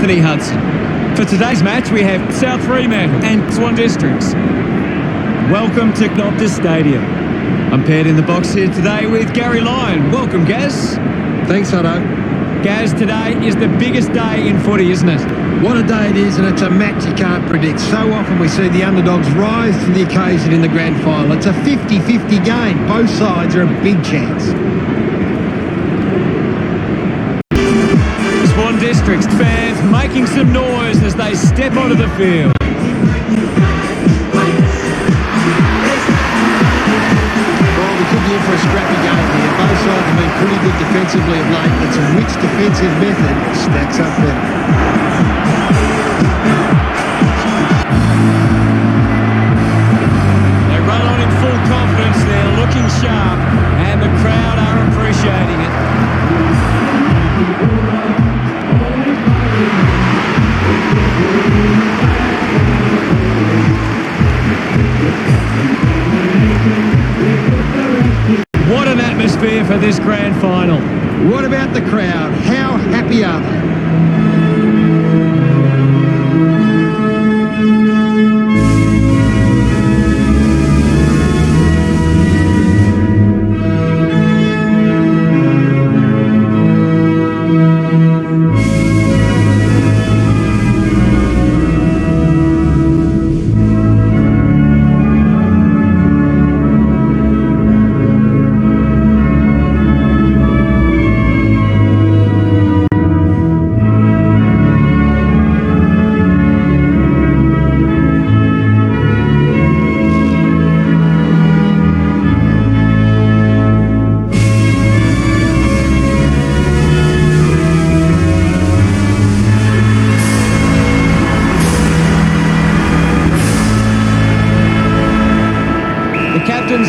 Anthony Hudson. For today's match, we have South Fremantle and Swan Districts. Welcome to Optus Stadium. I'm paired in the box here today with Gary Lyon. Welcome, Gaz. Thanks, Hutto. Gaz, today is the biggest day in footy, isn't it? What a day it is, and it's a match you can't predict. So often we see the underdogs rise to the occasion in the grand final. It's a 50-50 game. Both sides are a big chance. Swan Districts fans making some noise as they step onto the field. Well, we could be in for a scrappy game here. Both sides have been pretty good defensively of late. It's which defensive method stacks up better. Confidence, they're looking sharp and the crowd are appreciating it. What an atmosphere for this grand final. What about the crowd? How happy are they?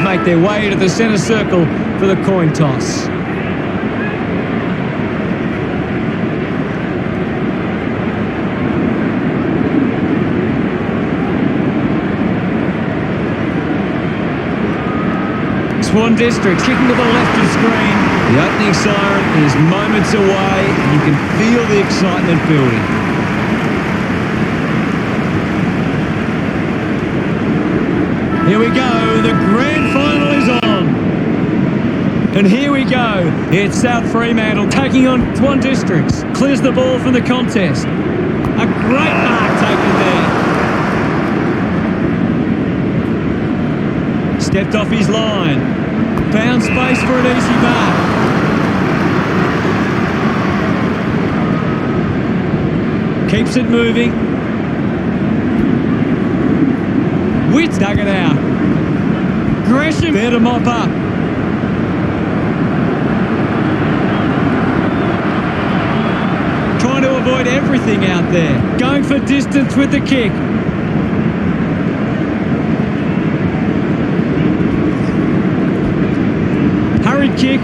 Make their way to the centre circle for the coin toss. Swan Districts kicking to the left of screen. The opening siren is moments away. You can feel the excitement building. Here we go, the grand final is on. And here we go, it's South Fremantle taking on Swan Districts. Clears the ball from the contest. A great mark taken there. Stepped off his line. Found space for an easy mark. Keeps it moving. Witt dug it out. Gresham there to mop up. Trying to avoid everything out there. Going for distance with the kick. Hurried kick.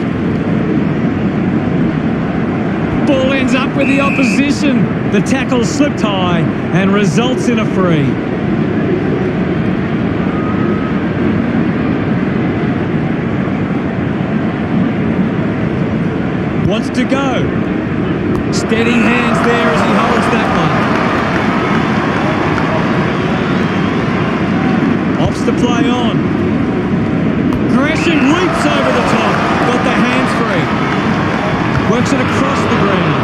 Ball ends up with the opposition. The tackle slipped high and results in a free. Wants to go. Steady hands there as he holds that one. Opts to play on. Gresham leaps over the top. Got the hands free. Works it across the ground.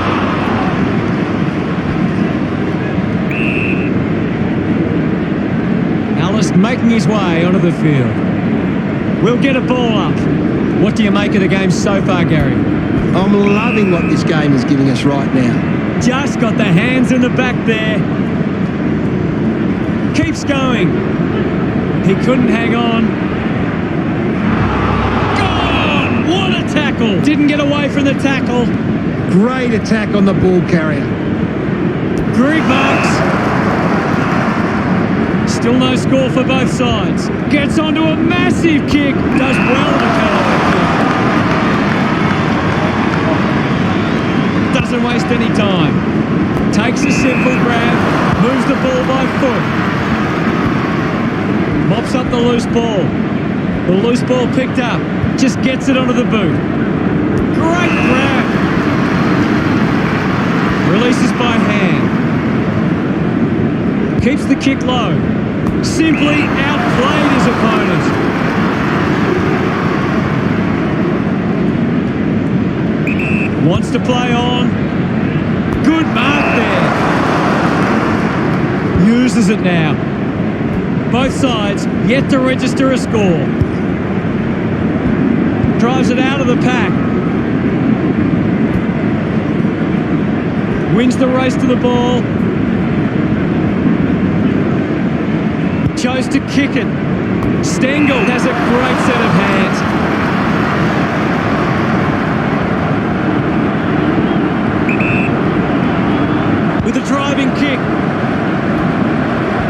Alice making his way onto the field. We'll get a ball up. What do you make of the game so far, Gary? I'm loving what this game is giving us right now. Just got the hands in the back there. Keeps going. He couldn't hang on. Gone! What a tackle! Didn't get away from the tackle. Great attack on the ball carrier. Greg marks. Still no score for both sides. Gets onto a massive kick. Does well to cut off the kick. Doesn't waste any time. Takes a simple grab, moves the ball by foot. Mops up the loose ball. The loose ball picked up. Just gets it onto the boot. Great grab. Releases by hand. Keeps the kick low. Simply outplayed his opponent. Wants to play on. Good mark there. Uses it now. Both sides yet to register a score. Drives it out of the pack. Wins the race to the ball. Chose to kick it. Stengel has a great set of hands. With a driving kick.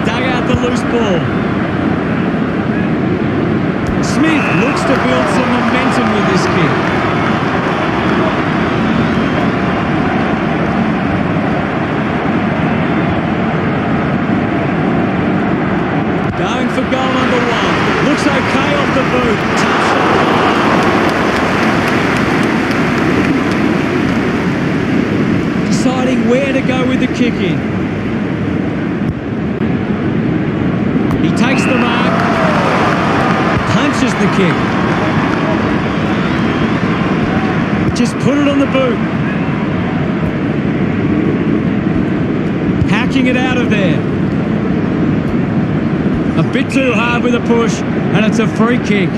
Dug out the loose ball. Smith looks to build some momentum with this kick. Going for goal number 1. Looks okay off the boot. Deciding where to go with the kick in. He takes the mark. Punches the kick. Just put it on the boot. Hacking it out of there. A bit too hard with a push, and it's a free kick.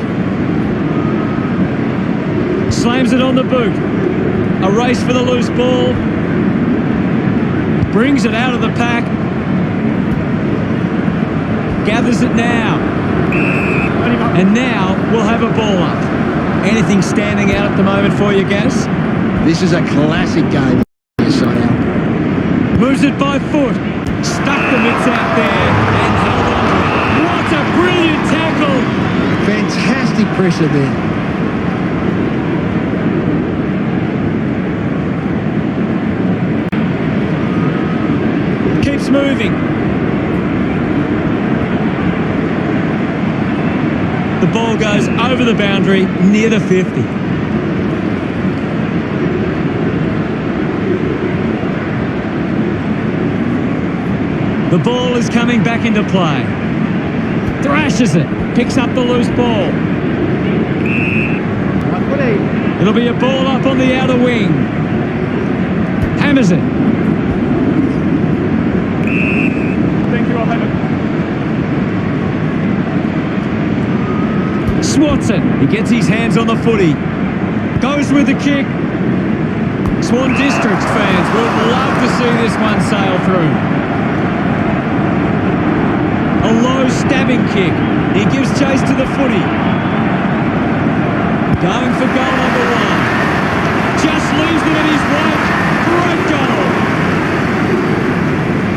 Slams it on the boot. A race for the loose ball. Brings it out of the pack. Gathers it now. And now we'll have a ball up. Anything standing out at the moment for you, Gaz? This is a classic game. Moves it by foot. Stuck the mitts out there and held on to it. What a brilliant tackle! Fantastic pressure there. Keeps moving. The ball goes over the boundary near the 50. The ball is coming back into play. Thrashes it. Picks up the loose ball. It'll be a ball up on the outer wing. Hammers it. Thank you, I'll have it. Swats it. He gets his hands on the footy. Goes with the kick. Swan District fans would love to see this one sail through. A low stabbing kick. He gives chase to the footy. Going for goal number 1. Just leaves it in his wake. Great goal.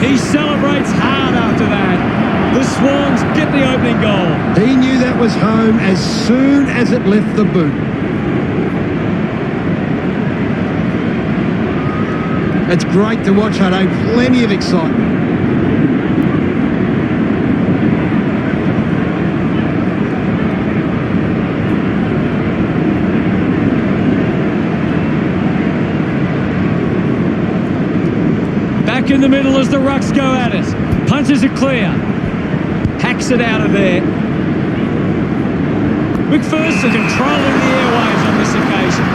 He celebrates hard after that. The Swans get the opening goal. He knew that was home as soon as it left the boot. It's great to watch, Hutto. Plenty of excitement. Back in the middle as the Rucks go at it. Punches it clear. Hacks it out of there. McPherson controlling the airwaves on this occasion.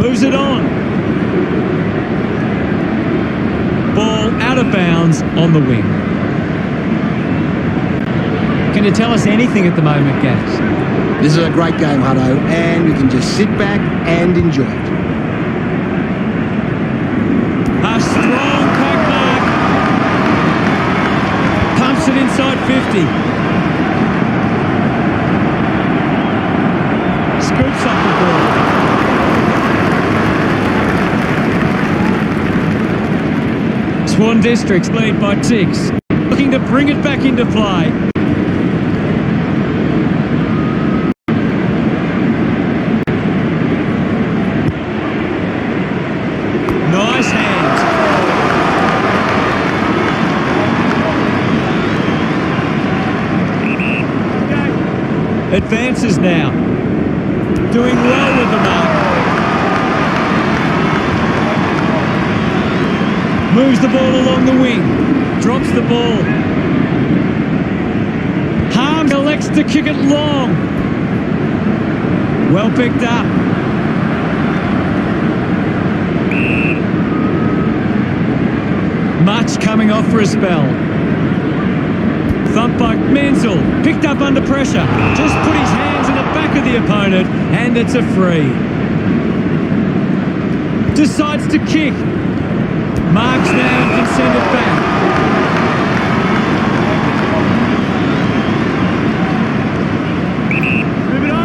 Moves it on. Ball out of bounds on the wing. Can you tell us anything at the moment, Gaz? This is a great game, Hutto, and we can just sit back and enjoy it. A strong pack mark. Pumps it inside 50. Scoops up the ball. Swan Districts lead by 6. Looking to bring it back into play. Nice hands. Advances now. Doing well with the mark. Moves the ball along the wing. Drops the ball. Harms elects to kick it long. Well picked up. Much coming off for a spell. Thump by Menzel. Picked up under pressure. Just put his hands in the back of the opponent and it's a free. Decides to kick. Marks now and can send it back.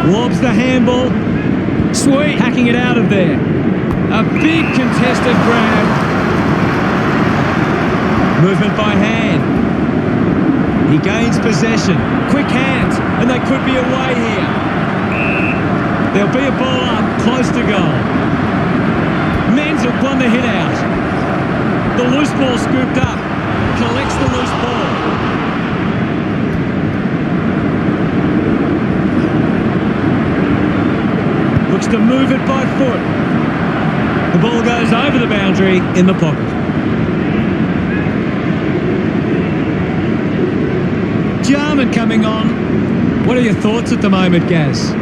Lobs the handball. Sweet. Hacking it out of there. A big contested grab. Movement by hand. He gains possession. Quick hands. And they could be away here. There'll be a ball up. Close to goal. Menzel won the hit out. The loose ball scooped up. Collects the loose ball. Looks to move it by foot. The ball goes over the boundary in the pocket. Jarman coming on. What are your thoughts at the moment, Gaz?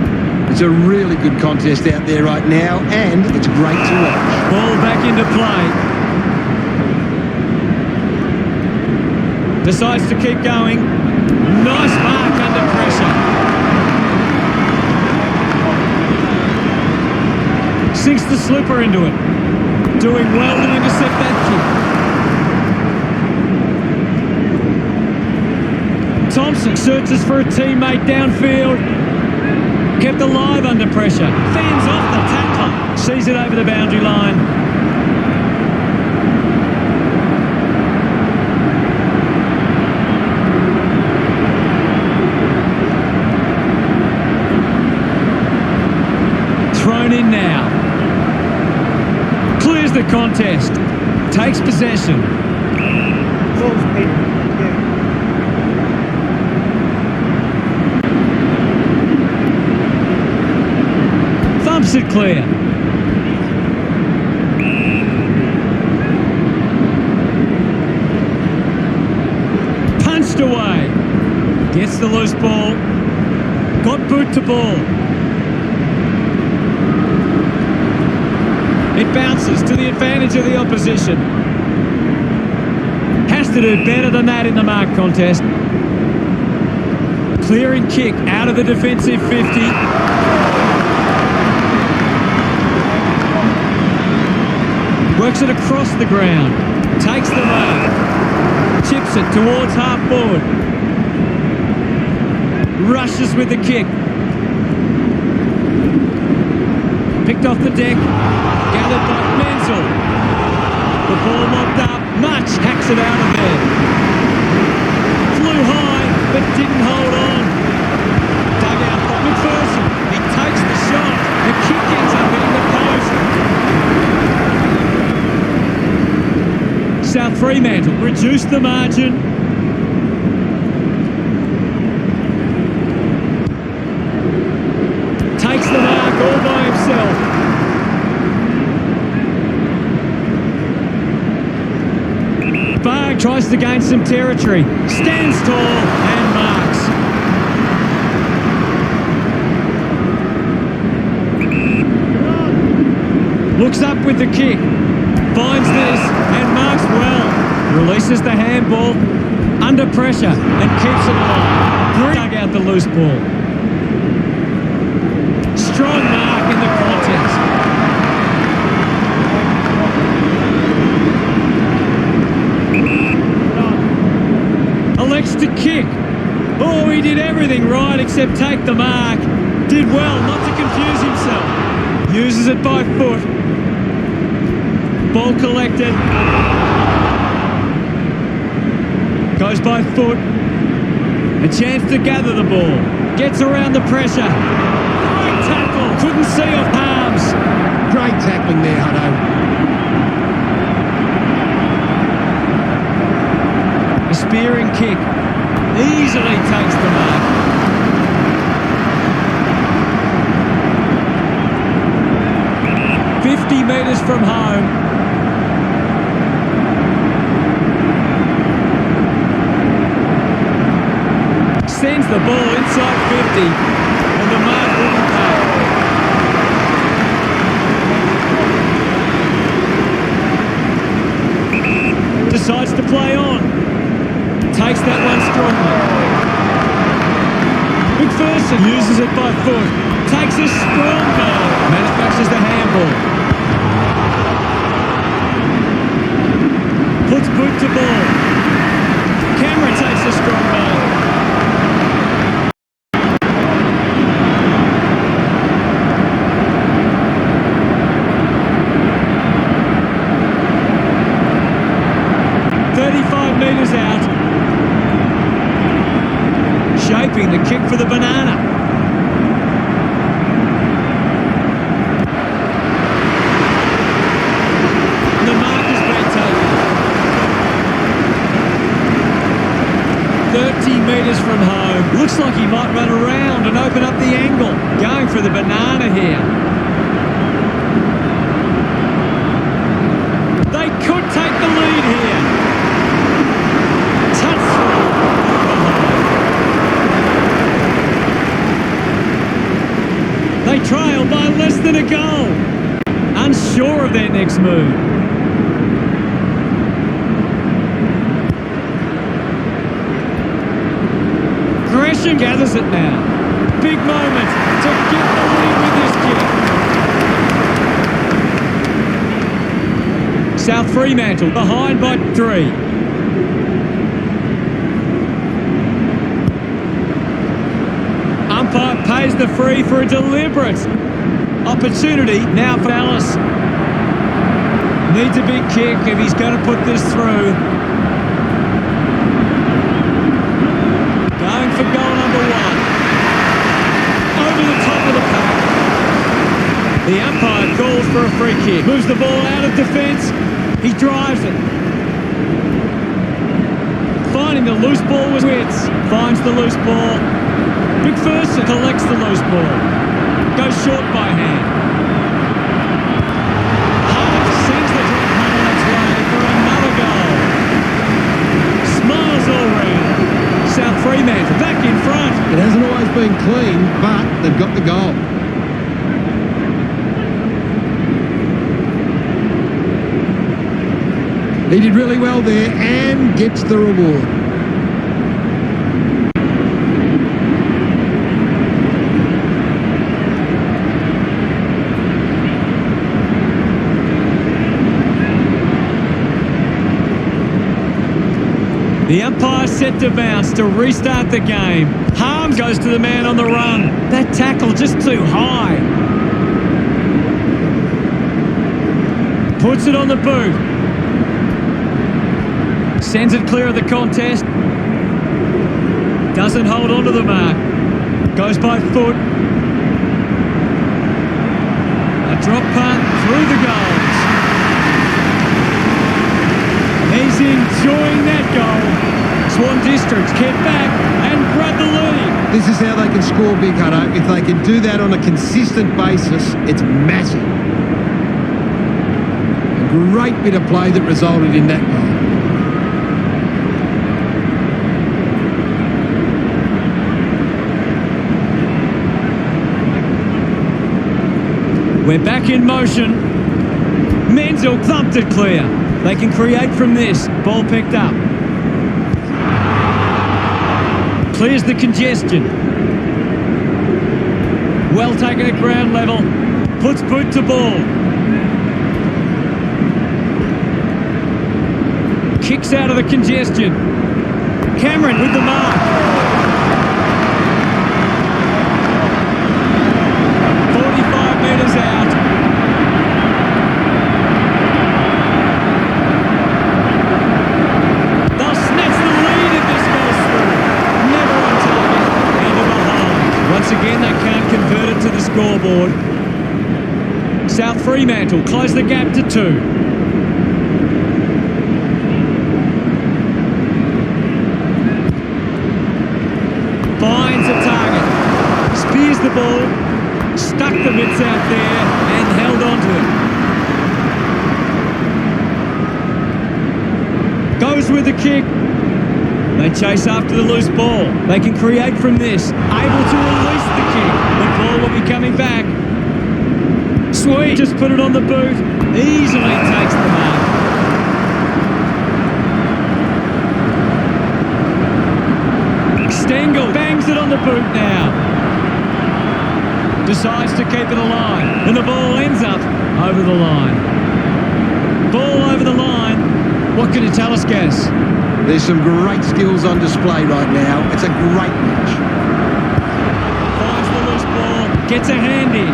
It's a really good contest out there right now, and it's great to watch. Ball back into play. Decides to keep going. Nice mark under pressure. Sinks the slipper into it. Doing well to intercept that kick. Thompson searches for a teammate downfield. Kept alive under pressure. Fans off the tackler. Sees it over the boundary line. Thrown in now. Clears the contest. Takes possession. Thumps it clear. Punched away. Gets the loose ball. Got boot to ball. It bounces to the advantage of the opposition. Has to do better than that in the mark contest. Clearing kick out of the defensive 50. Works it across the ground. Takes the mark. Chips it towards half forward. Rushes with the kick. Picked off the deck. Gathered by Menzel. The ball mopped up. Much hacks it out of there. Flew high, but didn't hold on. Dug out by McPherson. He takes the shot. The kick ends up hitting the post. South Fremantle reduced the margin. Takes the mark all by himself. Barg tries to gain some territory. Stands tall and marks. Looks up with the kick. Finds this and marks well. Releases the handball. Under pressure and keeps it alive. Dug out the loose ball. Strong mark in the contest. Elects to kick. Oh, he did everything right except take the mark. Did well not to confuse himself. Uses it by foot. Ball collected. Goes by foot. A chance to gather the ball. Gets around the pressure. Great tackle. Couldn't see off Harms. Great tackling there, Hutto. A spearing kick. Easily takes the mark. .50 metres from home. Finds the ball inside 50, and the mark wouldn't pay. Decides to play on. Takes that one strongly. McPherson uses it by foot. Takes a strong goal. Manufactures the handball. Puts boot to ball. Cameron takes a strong goal. Metres out, shaping the kick for the banana. The mark has been taken. 30 metres from home. Looks like he might run around and open up the angle. Going for the banana here. They could take the lead here. They trail by less than a goal. Unsure of their next move. Gresham gathers it now. Big moment to get the lead with this kick. South Fremantle behind by 3. Umpire pays the free for a deliberate opportunity now for Alice. Needs a big kick if he's going to put this through. Going for goal number 1. Over the top of the pack. The umpire calls for a free kick. Moves the ball out of defence. He drives it. Finding the loose ball with wits. Finds the loose ball. McPherson collects the loose ball. Goes short by hand. Hart sends the drop home on its way for another goal. Smiles all round. South Fremantle back in front. It hasn't always been clean, but they've got the goal. He did really well there and gets the reward. The umpire set to bounce to restart the game. Harms goes to the man on the run. That tackle just too high. Puts it on the boot. Sends it clear of the contest. Doesn't hold on to the mark. Goes by foot. A drop punt through the goals. He's enjoying that goal. Swan Districts get back and grab the lead. This is how they can score big, Hutto. If they can do that on a consistent basis, it's massive. A great bit of play that resulted in that goal. We're back in motion. Menzel thumped it clear. They can create from this. Ball picked up. Clears the congestion. Well taken at ground level. Puts boot to ball. Kicks out of the congestion. Cameron with the mark. 45 metres out. They'll snatch the lead if this goes through. Never on target. Into the hole. Once again, they can't convert it to the scoreboard. South Fremantle close the gap to 2. Finds a target. Spears the ball. Stuck the mitts out there and held on to it. Goes with the kick. They chase after the loose ball. They can create from this. Able to release the kick. The ball will be coming back. Sweet. Just put it on the boot. Easily takes the mark. Stengel bangs it on the boot now. Decides to keep it alive. And the ball ends up over the line. Ball over the line. What can you tell us, Gaz? There's some great skills on display right now. It's a great match. Finds the loose ball. Gets a hand in.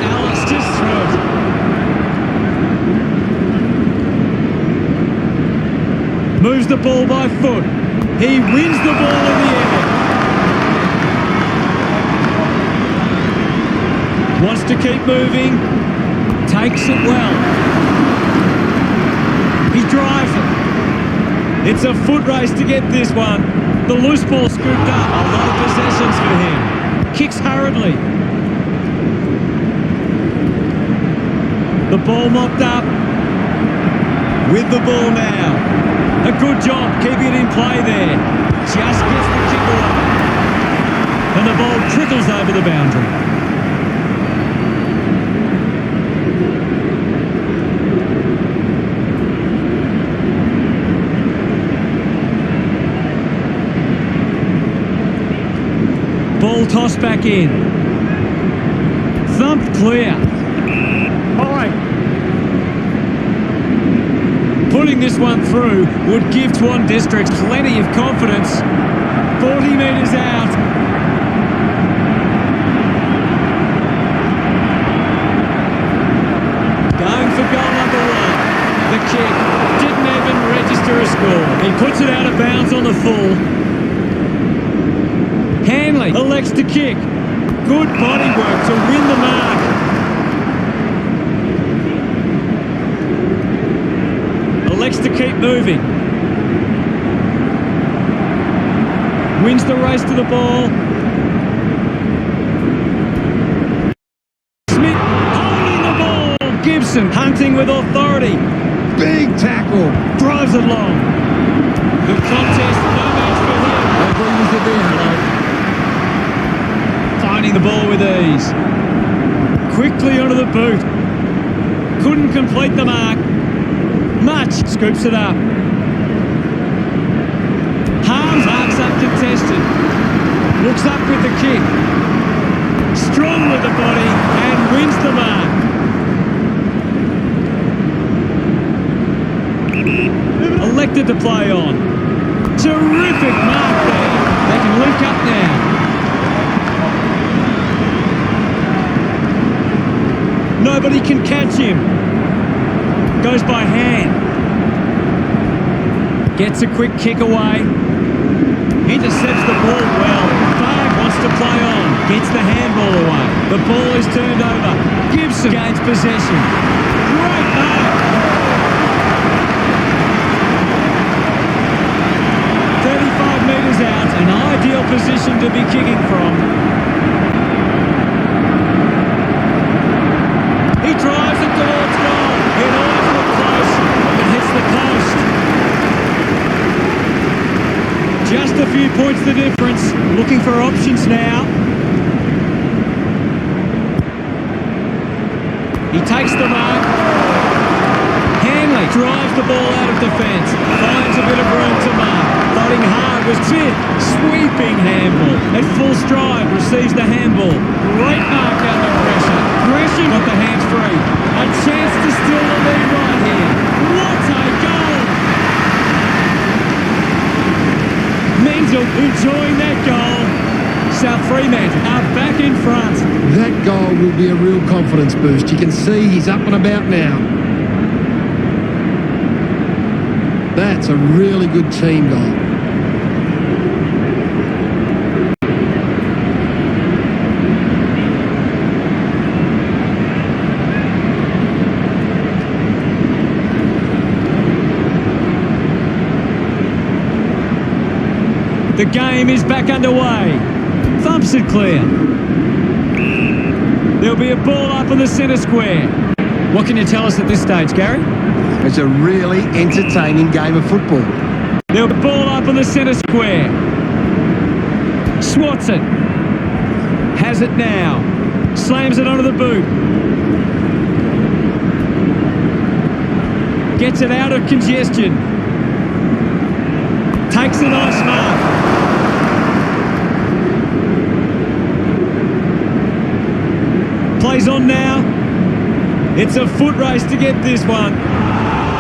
Alex just through it. Moves the ball by foot. He wins the ball in the air. Wants to keep moving. Takes it well. He drives it. It's a foot race to get this one. The loose ball scooped up. A lot of possessions for him. Kicks hurriedly. The ball mopped up. With the ball now. A good job keeping it in play there. Just gets the kick away. And the ball trickles over the boundary. Ball tossed back in. Thumped clear. High. Putting this one through would give Swan Districts plenty of confidence. 40 metres out. Going for goal number one. The kick didn't even register a score. He puts it out of bounds on the full. Hanley elects to kick. Good body work to win the mark. Elects to keep moving. Wins the race to the ball. Smith holding the ball. Gibson hunting with authority. Big tackle. Drives it long. The contest, no match for him. Finding the ball with ease. Quickly onto the boot. Couldn't complete the mark. Much scoops it up. Harms marks uncontested. Looks up with the kick. Strong with the body and wins the mark. Elected to play on. Terrific mark there. They can link up now. Nobody can catch him. Goes by hand. Gets a quick kick away. Intercepts the ball well. Varg wants to play on. Gets the handball away. The ball is turned over. Gibson gains possession. Great mark. 35 metres out. An ideal position to be kicking from. He drives it towards goal. It always looked close. It hits the post. Just a few points the difference. Looking for options now. He takes the mark. Hanley drives the ball out of defence. Finds a bit of room to mark. Fighting hard was Smith. Sweeping handball. At full stride receives the handball. Great mark under pressure. Gresham got the hands free. A chance to steal the lead right here. What a goal! Menzel enjoying that goal. South Fremantle are back in front. That goal will be a real confidence boost. You can see he's up and about now. That's a really good team goal. The game is back underway. Thumps it clear. There'll be a ball up in the centre square. What can you tell us at this stage, Gary? It's a really entertaining game of football. They'll ball up in the centre square. Swats it. Has it now. Slams it onto the boot. Gets it out of congestion. Takes a nice mark. Plays on now. It's a foot race to get this one.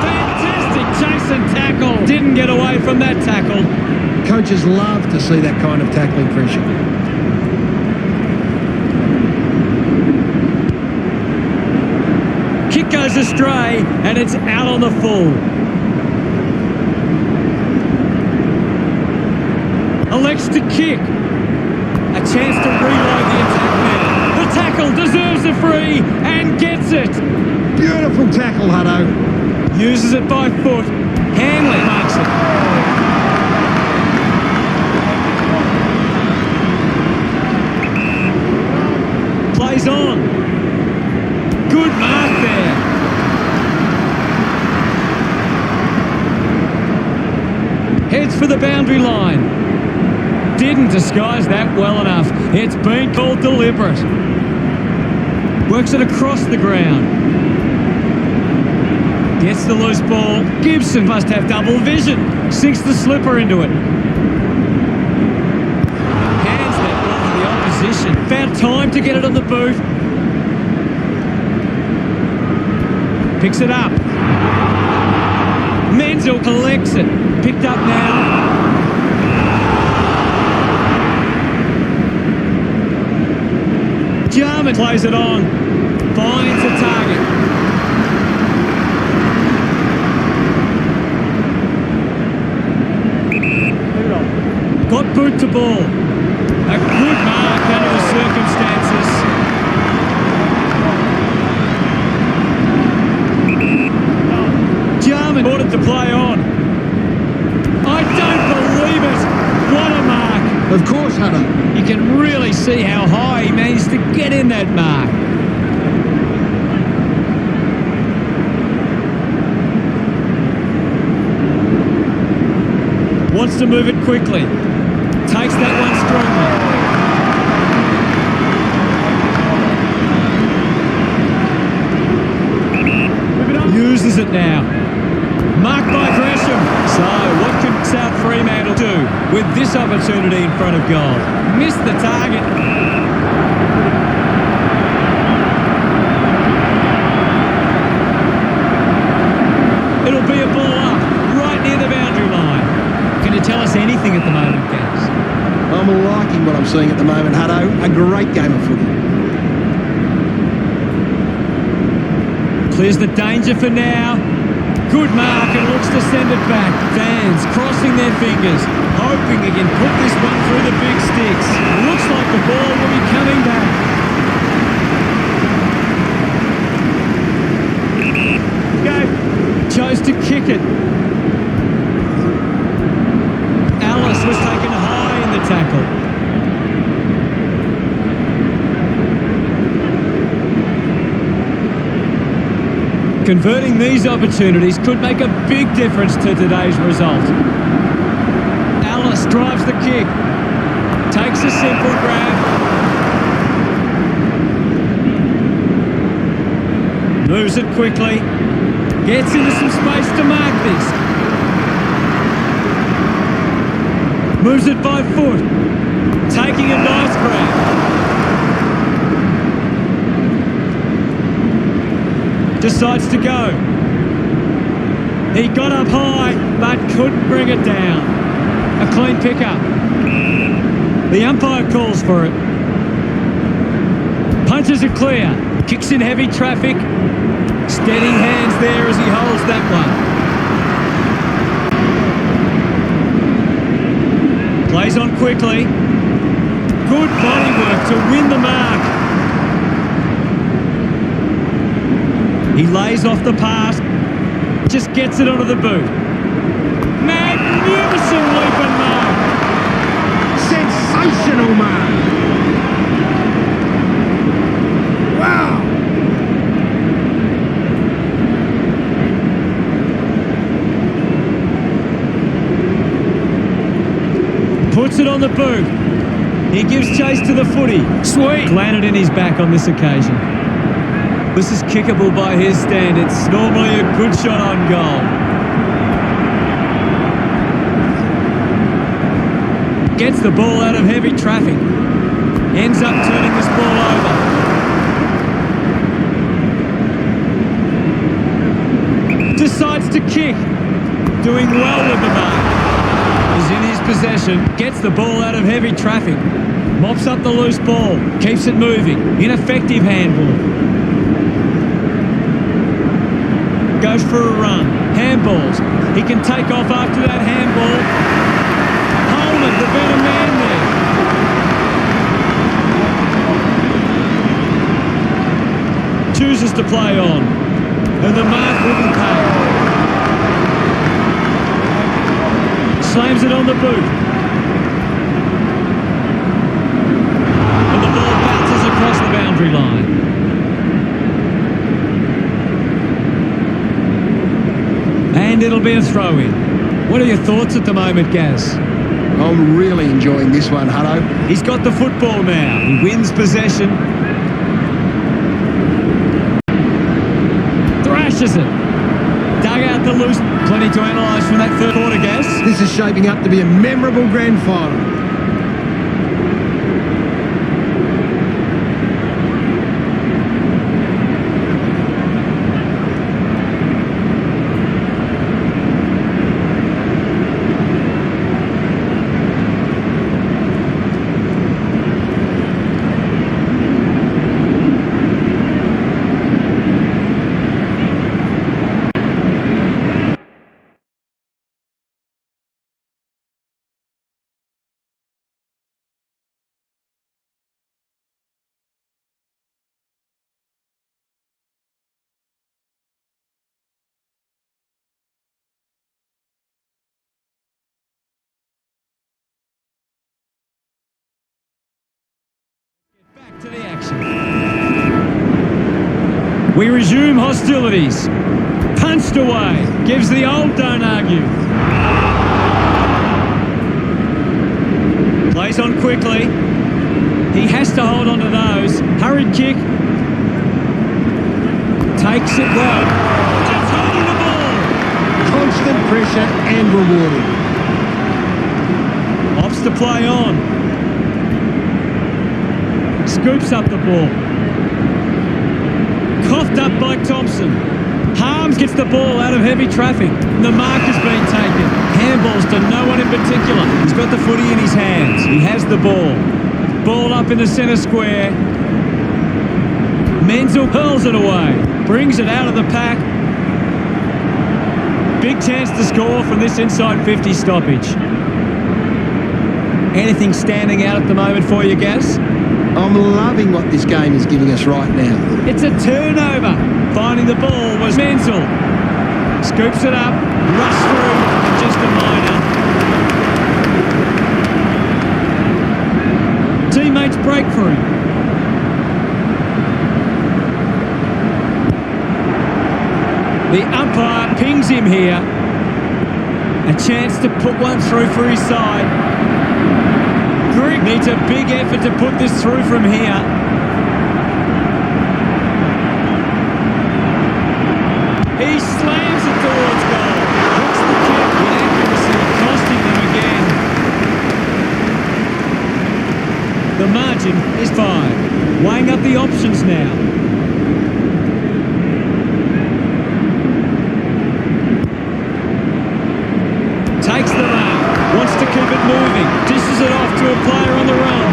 Fantastic chase and tackle. Didn't get away from that tackle. Coaches love to see that kind of tackling pressure. Kick goes astray and it's out on the full. Elects to kick. A chance to reload the attack now. The tackle deserves a free and gets it. Beautiful tackle, Hutto. Uses it by foot. Hanley marks it. Plays on. Good mark there. Heads for the boundary line. Didn't disguise that well enough. It's been called deliberate. Works it across the ground. Gets the loose ball. Gibson must have double vision. Sinks the slipper into it. Hands that ball to the opposition. Found time to get it on the boot. Picks it up. Menzel collects it. Picked up now. Jarman plays it on. Finds a target. Got boot to ball. A good mark under the circumstances. Jarman ordered to play on. I don't believe it. What a mark. Of course, Hutto. You can really see how high he managed to get in that mark. Wants to move it quickly. Takes that one strongly. Uses it now. Marked by Gresham. So what can South Fremantle do with this opportunity in front of goal? Missed the target. It'll be a ball up right near the boundary line. Can you tell us anything at the moment, Gaz? I'm liking what I'm seeing at the moment, Hutto. A great game of footy. Clears the danger for now. Good mark and looks to send it back. Fans crossing their fingers, hoping he can put this one through the big sticks. Looks like the ball will be coming back. Go. Chose to kick it. Alice was taken high in the tackle. Converting these opportunities could make a big difference to today's result. Alice drives the kick. Takes a simple grab. Moves it quickly. Gets into some space to mark this. Moves it by foot. Taking a nice grab. Decides to go. He got up high, but couldn't bring it down. A clean pickup. The umpire calls for it. Punches it clear. Kicks in heavy traffic. Steady hands there as he holds that one. Plays on quickly. Good body work to win the mark. He lays off the pass, just gets it onto the boot. Magnificent leap and mark. Sensational mark. Wow. on the boot. He gives chase to the footy. Sweet. Landed in his back on this occasion. This is kickable by his standards. Normally a good shot on goal. Gets the ball out of heavy traffic. Ends up turning this ball over. Decides to kick. Doing well with the mark. Is in his possession. Gets the ball out of heavy traffic. Mops up the loose ball. Keeps it moving. Ineffective handball. Goes for a run. Handballs. He can take off after that handball. Holman, the better man there. Chooses to play on. And the mark wouldn't pay. Slams it on the boot. And the ball bounces across the boundary line. And it'll be a throw-in. What are your thoughts at the moment, Gaz? I'm really enjoying this one, Hutto. He's got the football now. He wins possession. Thrashes it. Dug out the loose. Plenty to analyse from that third quarter, Gaz. This is shaping up to be a memorable grand final. Back to the action. We resume hostilities. Punched away. Gives the old don't argue. Plays on quickly. He has to hold on to those. Hurried kick. Takes it well. That's holding the ball. Constant pressure and rewarding. Opts to play on. Scoops up the ball. Coughed up by Thompson. Harms gets the ball out of heavy traffic. The mark has been taken. Handballs to no one in particular. He's got the footy in his hands. He has the ball. Ball up in the centre square. Menzel hurls it away. Brings it out of the pack. Big chance to score from this inside 50 stoppage. Anything standing out at the moment for you, Gaz? I'm loving what this game is giving us right now. It's a turnover. Finding the ball was Menzel. Scoops it up. Rush through. Just a minor. Teammates break for him. The umpire pings him here. A chance to put one through for his side. Grigg needs a big effort to put this through from here. He slams it towards goal. Hooks the kick. Inaccuracy costing them again. The margin is 5. Weighing up the options now. Takes the mark. Wants to keep it moving. Dishes it off to a player on the run.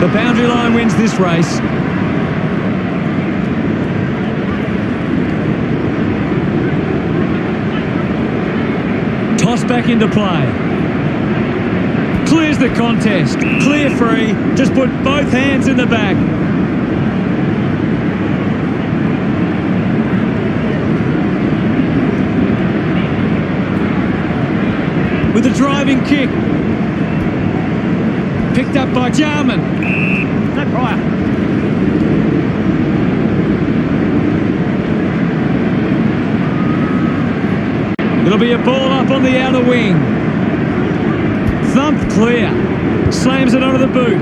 The boundary line wins this race. Toss back into play. Clears the contest. Clear free. Just put both hands in the back. With a driving kick. Picked up by Jarman. No prior. It'll be a ball up on the outer wing. Thumped clear. Slams it onto the boot.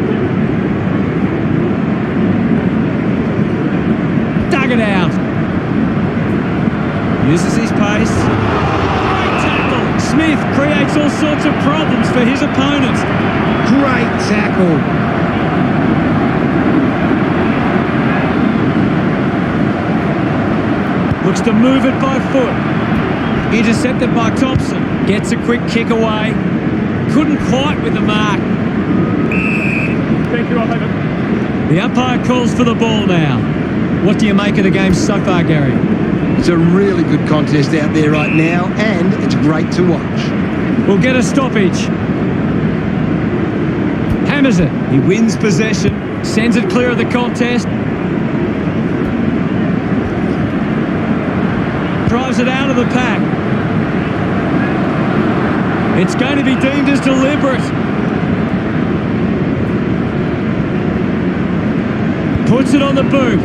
Dug it out. Uses his pace. Great tackle. Smith creates all sorts of problems for his opponents. Great tackle. Looks to move it by foot. Intercepted by Thompson. Gets a quick kick away. Couldn't quite with the mark. Thank you, I'll have it. The umpire calls for the ball now. What do you make of the game so far, Gary? It's a really good contest out there right now, and it's great to watch. We'll get a stoppage. Hammers it. He wins possession. Sends it clear of the contest. Drives it out of the pack. It's going to be deemed as deliberate. Puts it on the boot.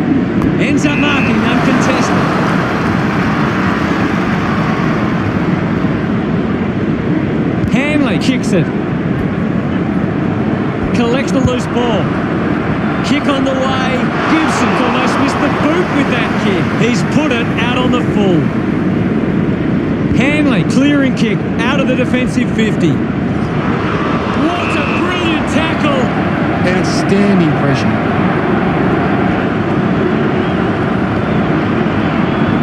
Ends up marking uncontested. Hanley kicks it. Collects the loose ball. Kick on the way. Gibson's almost missed the boot with that kick. He's put it out on the full. Hanley, clearing kick out of the defensive 50. What a brilliant tackle. Outstanding pressure.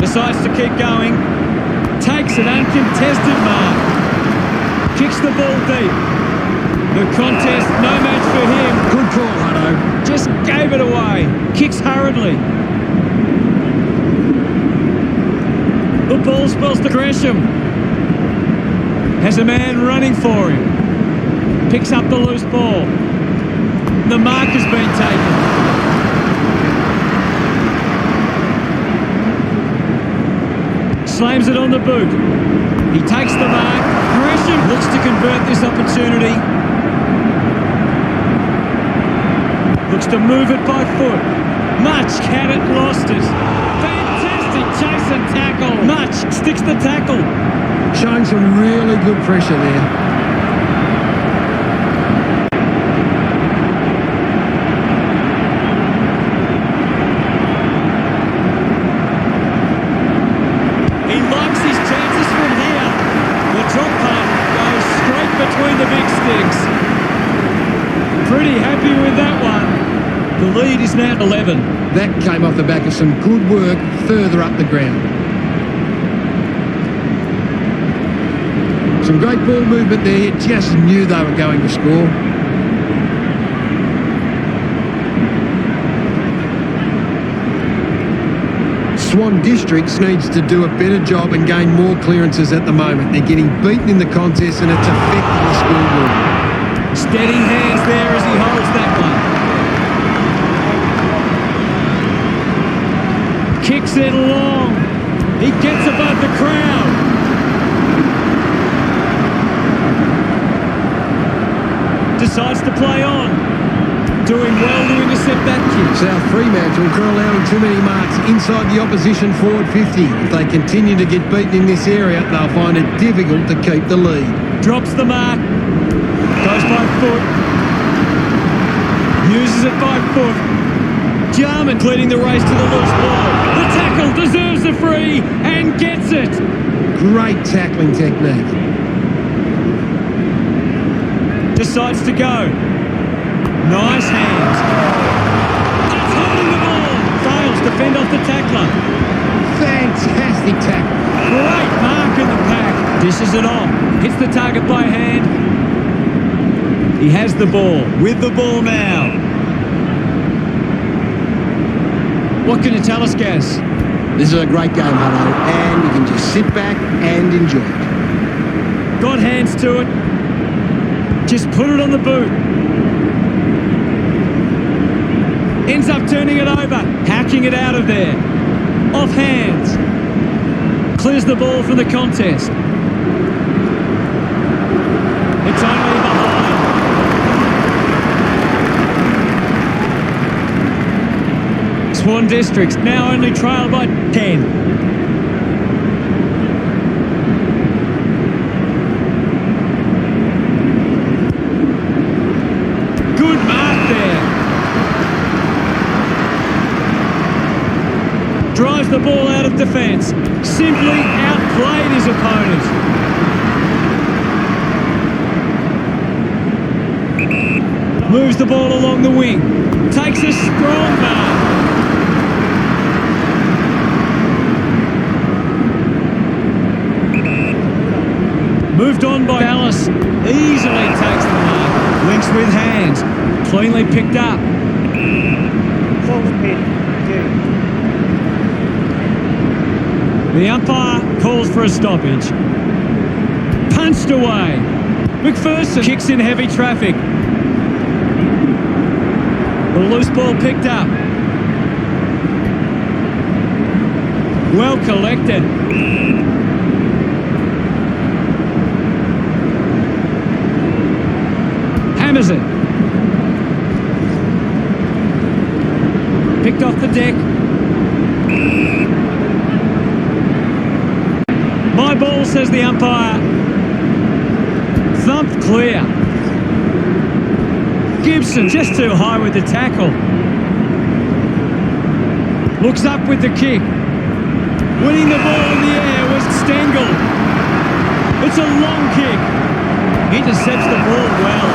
Decides to keep going. Takes an uncontested mark. Kicks the ball deep. The contest, no match for him. Good call, Hutto. Just gave it away. Kicks hurriedly. The ball spells to Gresham. Has a man running for him. Picks up the loose ball. The mark has been taken. Slams it on the boot. He takes the mark. Gresham looks to convert this opportunity. Looks to move it by foot. Much had it, lost it. Fantastic chase and tackle. Much sticks the tackle. Showing some really good pressure there. He likes his chances from here. The drop punt goes straight between the big sticks. Pretty happy with that one. The lead is now 11. That came off the back of some good work further up the ground. Some great ball movement there. You just knew they were going to score. Swan Districts needs to do a better job and gain more clearances at the moment. They're getting beaten in the contest and it's affecting the scoreboard. Steady hands there as he holds that one. Kicks it long. He gets above the crowd. Decides to play on. Doing well to intercept that kick. South Fremantle are allowing too many marks inside the opposition forward 50. If they continue to get beaten in this area, they'll find it difficult to keep the lead. Drops the mark. Goes by foot. Uses it by foot. Jarman leading the race to the loose ball. The tackle deserves the free and gets it. Great tackling technique. Decides to go. Nice hands. That's holding the ball. Fails to fend off the tackler. Fantastic tackle. Great mark in the pack. Dishes it off. Hits the target by hand. He has the ball. With the ball now. What can you tell us, Gaz? This is a great game, Hutto, and you can just sit back and enjoy it. Got hands to it. Just put it on the boot. Ends up turning it over. Hacking it out of there. Off hands. Clears the ball from the contest. It's only behind. Swan Districts now only trailed by 10. drives the ball out of defence. Simply outplayed his opponent. Moves the ball along the wing. Takes a strong mark. Moved on by Dallas. Easily takes the mark. Links with hands. Cleanly picked up. The umpire calls for a stoppage. Punched away. McPherson kicks in heavy traffic. The loose ball picked up. Well collected. Hammers it. Picked off the deck. My ball, says the umpire. Thumped clear. Gibson just too high with the tackle. Looks up with the kick. Winning the ball in the air was Stengel. It's a long kick. Intercepts the ball well.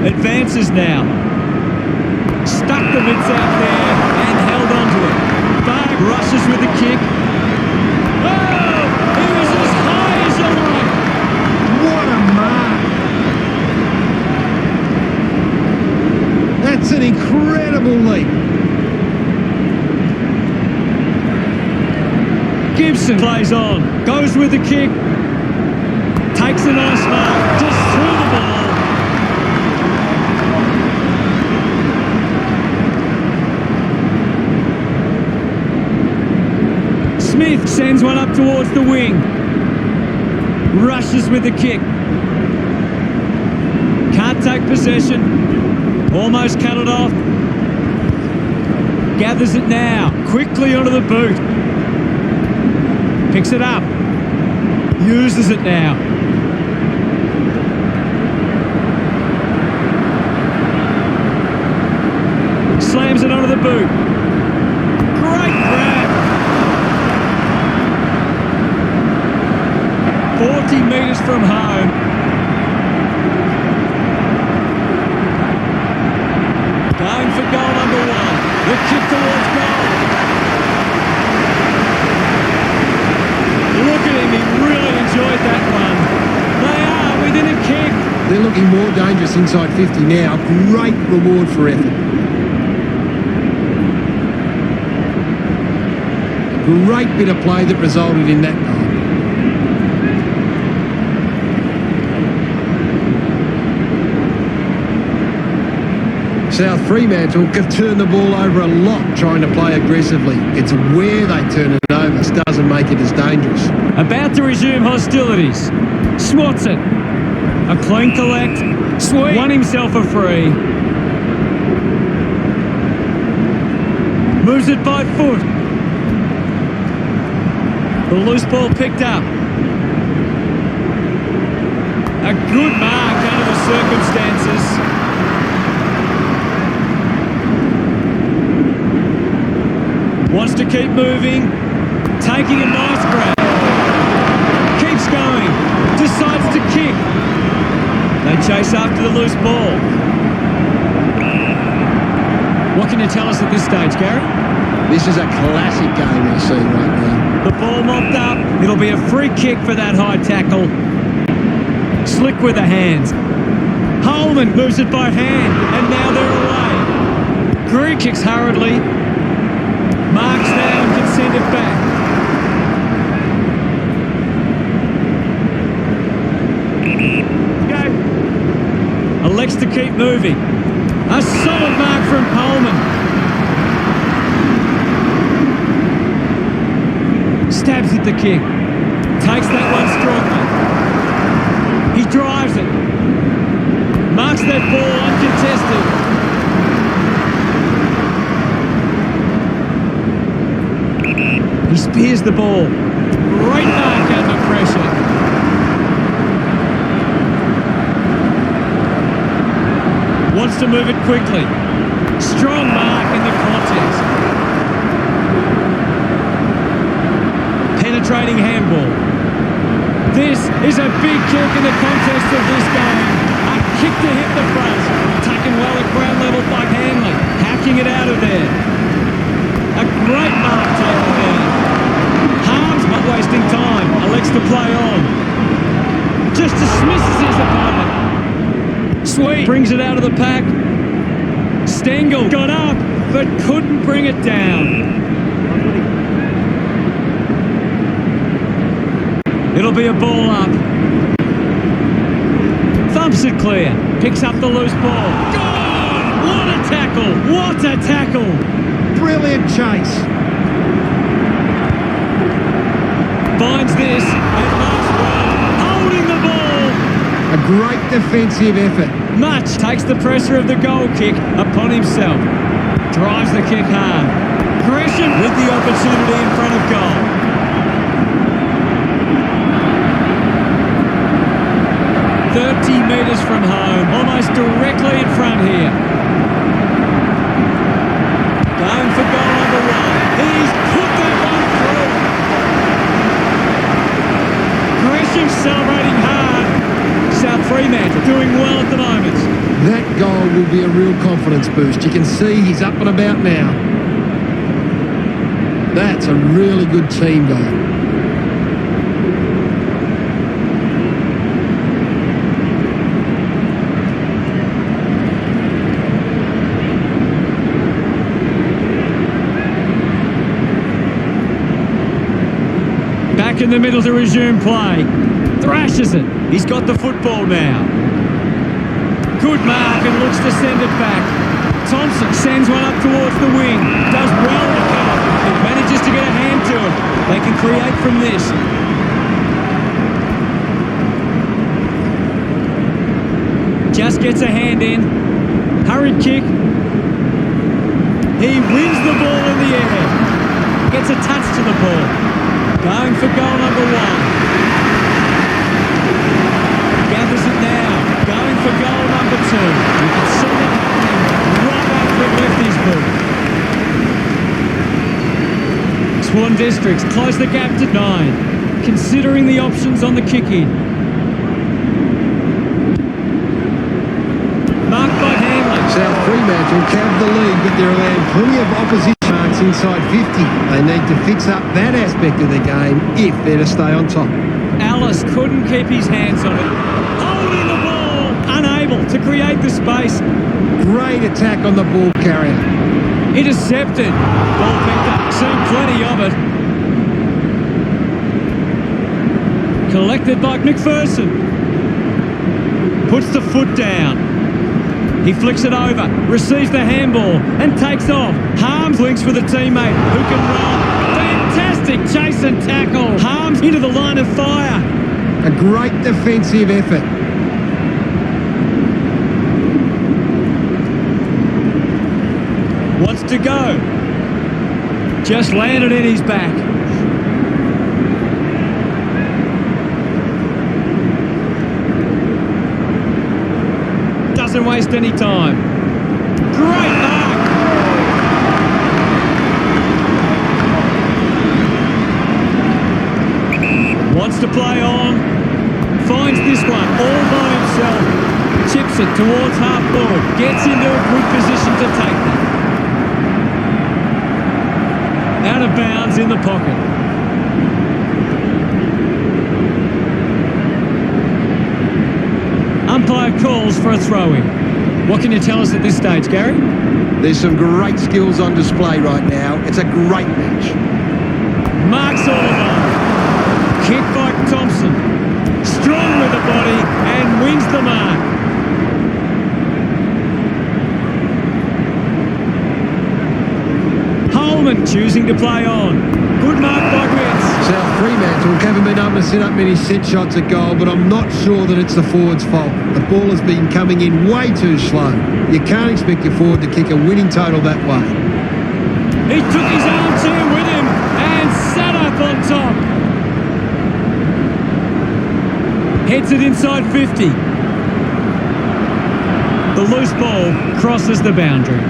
Advances now. Stuck the mitts out there and held onto it. Bark rushes with the kick. Oh! He was as high as you like. What a mark! That's an incredible leap. Gibson plays on. Goes with the kick. Takes a nice mark. Just through the ball. Smith sends one up towards the wing. Rushes with the kick. Can't take possession. Almost cut it off. Gathers it now. Quickly onto the boot. Picks it up. Uses it now. Slams it onto the boot. Great grab. 40 metres from home. Going for goal number one. The kick towards goal. Look at him, he really enjoyed that one. They are within a kick. They're looking more dangerous inside 50 now. Great reward for effort. Great bit of play that resulted in that goal. South Fremantle can turn the ball over a lot trying to play aggressively. It's where they turn it over that doesn't make it as dangerous. About to resume hostilities. Swats it. A clean collect. Sweet. Won himself a free. Moves it by foot. The loose ball picked up. A good mark under the circumstances. Wants to keep moving. Taking a nice grab. Keeps going. Decides to kick. They chase after the loose ball. What can you tell us at this stage, Gary? This is a classic game we're seeing right now. The ball mopped up. It'll be a free kick for that high tackle. Slick with the hands. Holman moves it by hand, and now they're away. Greer kicks hurriedly. Marks now and can send it back. Go. Elects to keep moving. A solid mark from Coleman. Stabs at the kick. Takes that one strongly. He drives it. Marks that ball uncontested. He spears the ball. Great mark under pressure. Wants wants to move it quickly. Strong mark in the contest. Penetrating handball. This is a big kick in the contest of this game. A kick to hit the front. Taken well at ground level by Hanley. Hacking it out of there. A great mark taken there. Harms not wasting time. Elects to play on. Just dismisses his opponent. Sweet brings it out of the pack. Stengel got up, but couldn't bring it down. It'll be a ball up. Thumps it clear. Picks up the loose ball. Gone! What a tackle! What a tackle! Brilliant chase. Finds this at last one. Holding the ball. A great defensive effort. Much takes the pressure of the goal kick upon himself. Drives the kick hard. Gresham with the opportunity in front of goal. Metres from home, almost directly in front here. Going for goal number one. He's put that one through. Gresham celebrating hard. South Fremantle doing well at the moment. That goal will be a real confidence boost. You can see he's up and about now. That's a really good team goal. Back in the middle to resume play. Thrashes it. He's got the football now. Good mark and looks to send it back. Thompson sends one up towards the wing. Does well to cover. He manages to get a hand to it. They can create from this. Just gets a hand in. Hurried kick. He wins the ball in the air. Gets a touch to the ball. Going for goal number one. Gathers it now. Going for goal number two. You can see it happening right after it left his boot. Swan Districts close the gap to 9. Considering the options on the kick-in. Marked by Hanley. South Fremantle have the lead, but they're allowing plenty of opposition marks inside 50. They need to fix up that aspect of the game if they're to stay on top. Alice couldn't keep his hands on it. Holding the ball, unable to create the space. Great attack on the ball carrier. Intercepted. Ball picked up. Seen plenty of it. Collected by McPherson. Puts the foot down. He flicks it over, receives the handball and takes off. Harms links with a teammate who can run. Fantastic chase and tackle. Harms into the line of fire. A great defensive effort. Wants to go. Just landed in his back. Doesn't waste any time. Great mark! Wants to play on. Finds this one all by himself. Chips it towards half forward. Gets into a good position to take that. Out of bounds in the pocket. Umpire calls for a throw-in. What can you tell us at this stage, Gary? There's some great skills on display right now. It's a great match. Marks Oliver. Kick by Thompson. Strong with the body and wins the mark. Holman choosing to play on. Good mark by Witts. South Fremantle haven't been able to set up many set shots at goal, but I'm not sure that it's the forward's fault. The ball has been coming in way too slow. You can't expect your forward to kick a winning total that way. He took his arm team with him and sat up on top. Heads it inside 50. The loose ball crosses the boundary.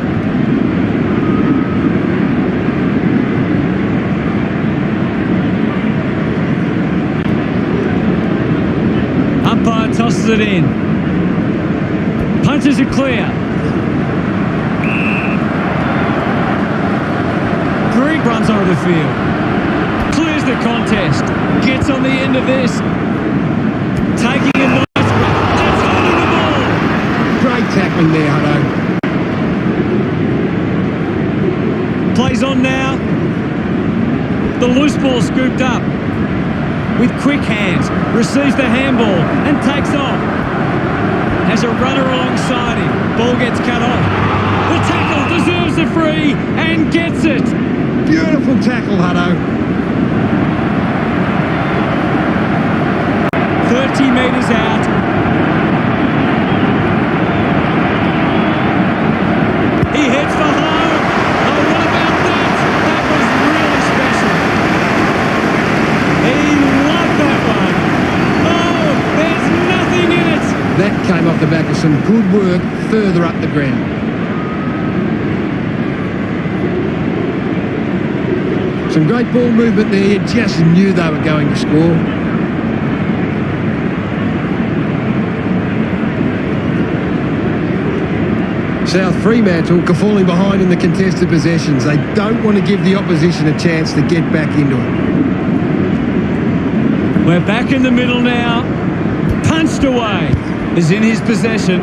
Umpire tosses it in. Punches it clear. Greek runs onto the field. Clears the contest. Gets on the end of this. Taking a nice grip. That's holding the ball. Great tackling there, Hutto. Plays on now. The loose ball scooped up. With quick hands. Receives the handball and takes off. Has a runner alongside him. Ball gets cut off. The tackle deserves the free and gets it. Beautiful tackle, Hutto. 30 metres out. He heads for home. Oh, what about that? That was really special. He loved that one. Oh, there's nothing in it. That came off the back of some good work further up the ground. Some great ball movement there. You just knew they were going to score. South Fremantle are falling behind in the contested possessions. They don't want to give the opposition a chance to get back into it. We're back in the middle now. Punched away. Is in his possession.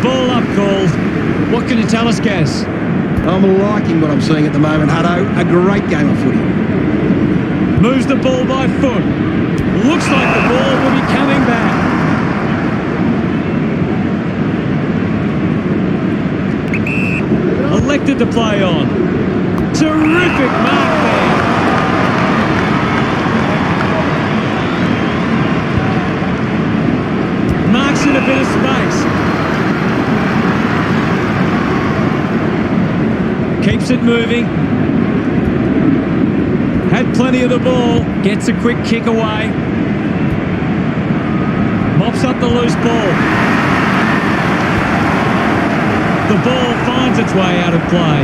Ball up called. What can you tell us, Gaz? I'm liking what I'm seeing at the moment, Hutto. A great game of footy. Moves the ball by foot. Looks like the ball will be coming back. Elected to play on. Terrific mark there. Marks in a bit of space. Keeps it moving. Had plenty of the ball. Gets a quick kick away. Mops up the loose ball. The ball finds its way out of play.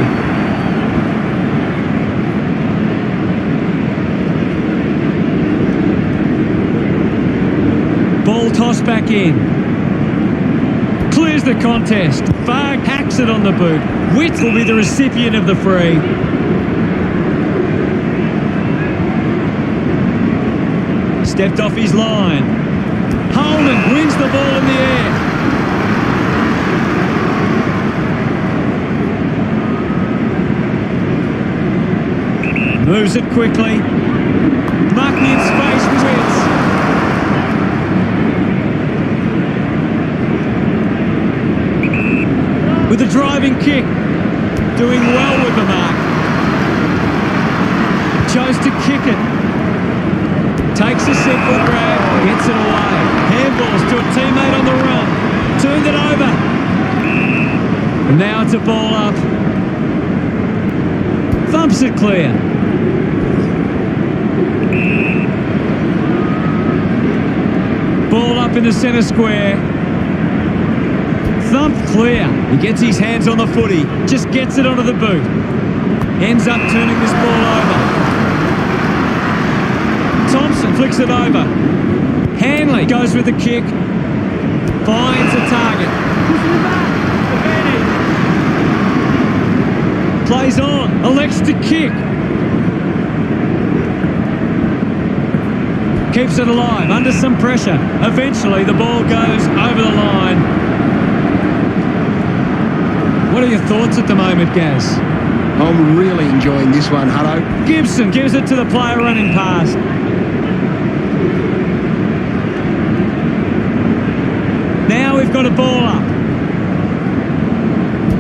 Ball tossed back in. Clears the contest. Farg hacks it on the boot. Witt will be the recipient of the free. Stepped off his line. Holden wins the ball in the air. Moves it quickly. Marking in space with Witts. With a driving kick. Doing well with the mark. Chose to kick it. Takes a simple grab. Gets it away. Handballs to a teammate on the run. Turned it over. And now it's a ball up. Thumps it clear. Ball up in the centre square. Thump clear. He gets his hands on the footy. Just gets it onto the boot. Ends up turning this ball over. Thompson flicks it over. Hanley goes with the kick. Finds a target. Plays on. Elects to kick. Keeps it alive under some pressure. Eventually the ball goes over the line. What are your thoughts at the moment, Gaz? I'm really enjoying this one, Hutto. Gibson gives it to the player running past. Now we've got a ball up.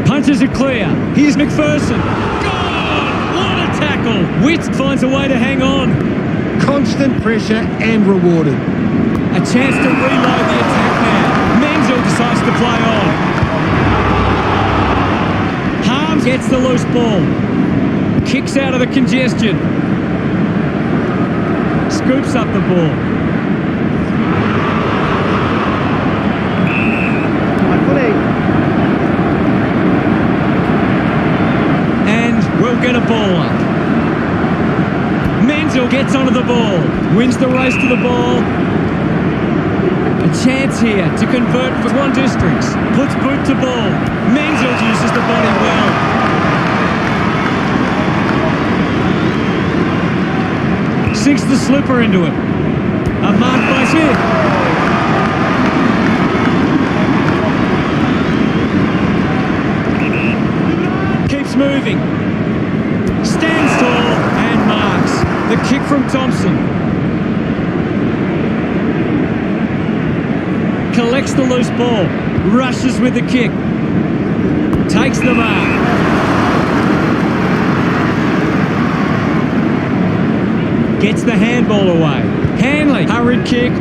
Punches it clear. Here's McPherson. God, what a tackle. Witt finds a way to hang on. Constant pressure and rewarded. A chance to reload the attack now. Menzel decides to play on. Harms gets the loose ball. Kicks out of the congestion. Scoops up the ball. Menzel gets onto the ball, wins the race to the ball. A chance here to convert for Swan Districts. Puts boot to ball. Menzel uses the body well. Sinks the slipper into it. A mark by Smith. Keeps moving. Stands tall and marks. The kick from Thompson. Collects the loose ball. Rushes with the kick. Takes the mark. Gets the handball away. Hanley, hurried kick.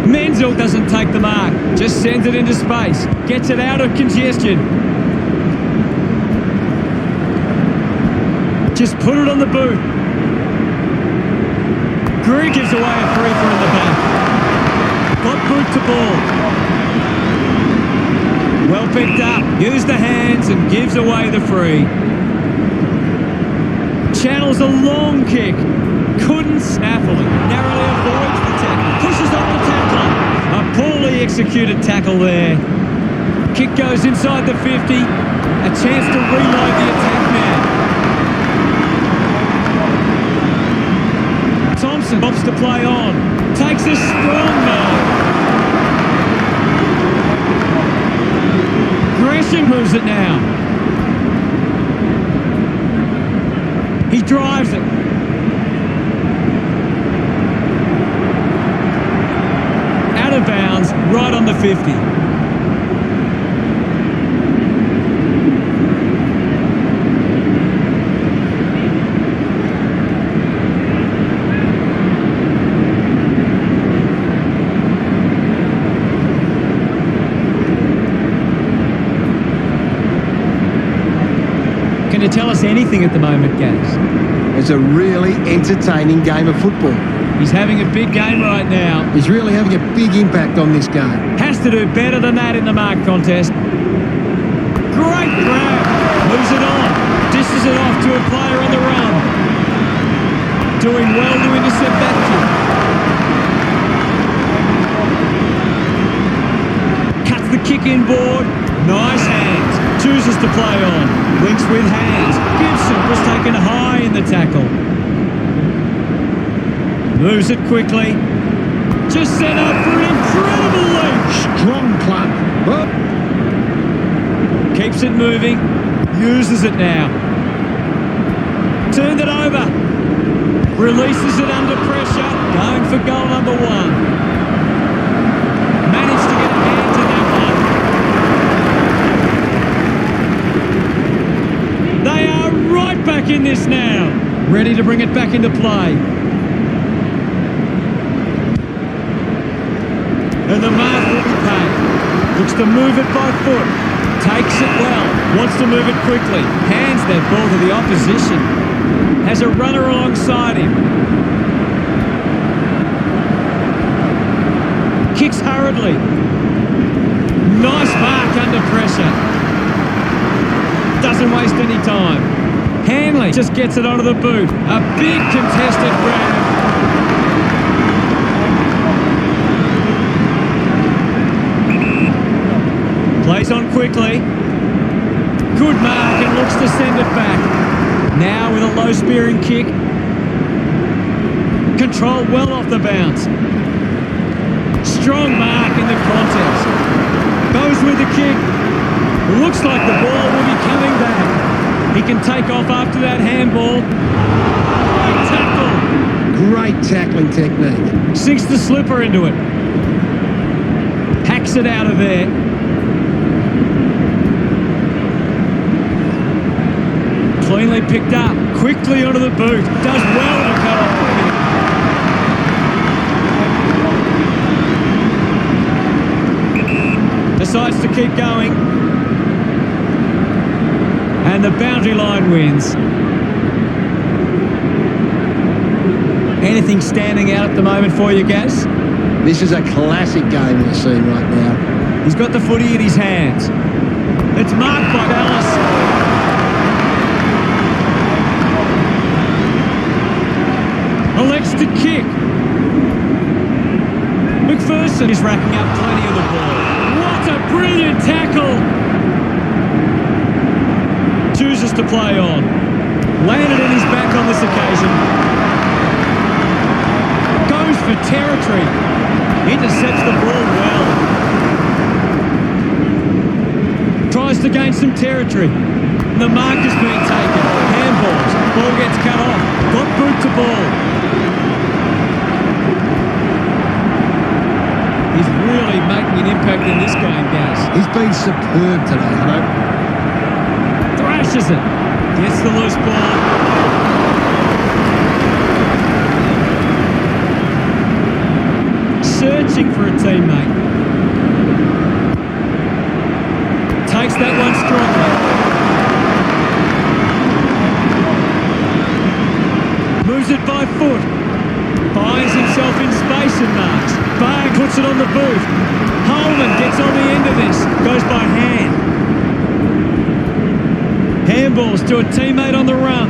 Menzel doesn't take the mark. Just sends it into space. Gets it out of congestion. Just put it on the boot. Greer gives away a free throw in the back. Got boot to ball. Well picked up. Used the hands and gives away the free. Channels a long kick. Couldn't snaffle it. Narrowly avoids the tackle. Pushes off the tackler. A poorly executed tackle there. Kick goes inside the 50. A chance to reload the attack now. Thompson opts to play on. Takes a strong mark. Gresham moves it now. He drives it. Out of bounds, right on the 50. Can you tell us anything at the moment, Gaz? It's a really entertaining game of football. He's having a big game right now. He's really having a big impact on this game. Has to do better than that in the mark contest. Great grab. Moves it on. Dishes it off to a player on the run. Doing well to intercept that kick. Cuts the kick inboard. Nice hands. Chooses to play on. Links with hands. Gibson was taken high in the tackle. Moves it quickly. Just set up for an incredible leap. Strong club. Oh. Keeps it moving. Uses it now. Turned it over. Releases it under pressure. Going for goal number 1. Managed to get a hand to that one. They are right back in this now. Ready to bring it back into play. And the mark will be paid. Looks to move it by foot. Takes it well. Wants to move it quickly. Hands that ball to the opposition. Has a runner alongside him. Kicks hurriedly. Nice mark under pressure. Doesn't waste any time. Hanley just gets it onto the boot. A big contested grab. Plays on quickly. Good mark and looks to send it back. Now with a low spearing kick. Controlled well off the bounce. Strong mark in the contest. Goes with the kick. Looks like the ball will be coming back. He can take off after that handball. Great tackle. Great tackling technique. Sinks the slipper into it. Hacks it out of there. Cleanly picked up. Quickly onto the boot. Does well to cut off the kick. Decides to keep going. And the boundary line wins. Anything standing out at the moment for you, Gaz? This is a classic game we're seeing right now. He's got the footy in his hands. It's marked by Dallas. elects to kick. McPherson is racking up plenty of the ball. What a brilliant tackle! Chooses to play on. Landed in his back on this occasion. Goes for territory. Intercepts the ball well. Tries to gain some territory. The mark is being taken. Handballs. Ball gets cut off. Got boot to ball. He's really making an impact in this game, guys. He's been superb today, you know. Thrashes it. Gets the loose ball. Searching for a teammate. Takes that one strongly. Moves it by foot. Finds himself in space and marks. Barg puts it on the boot. Holman gets on the end of this. Goes by hand. Handballs to a teammate on the run.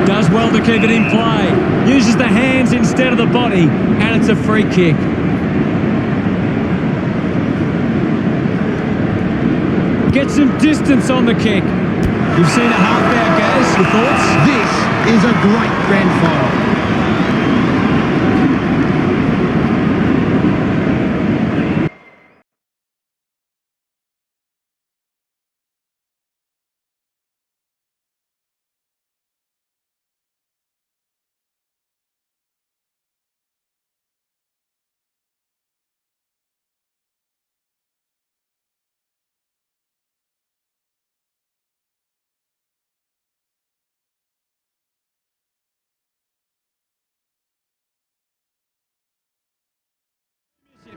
Does well to keep it in play. Uses the hands instead of the body. And it's a free kick. Gets some distance on the kick. You've seen a half there, Gaz. Your thoughts? This is a great grand final.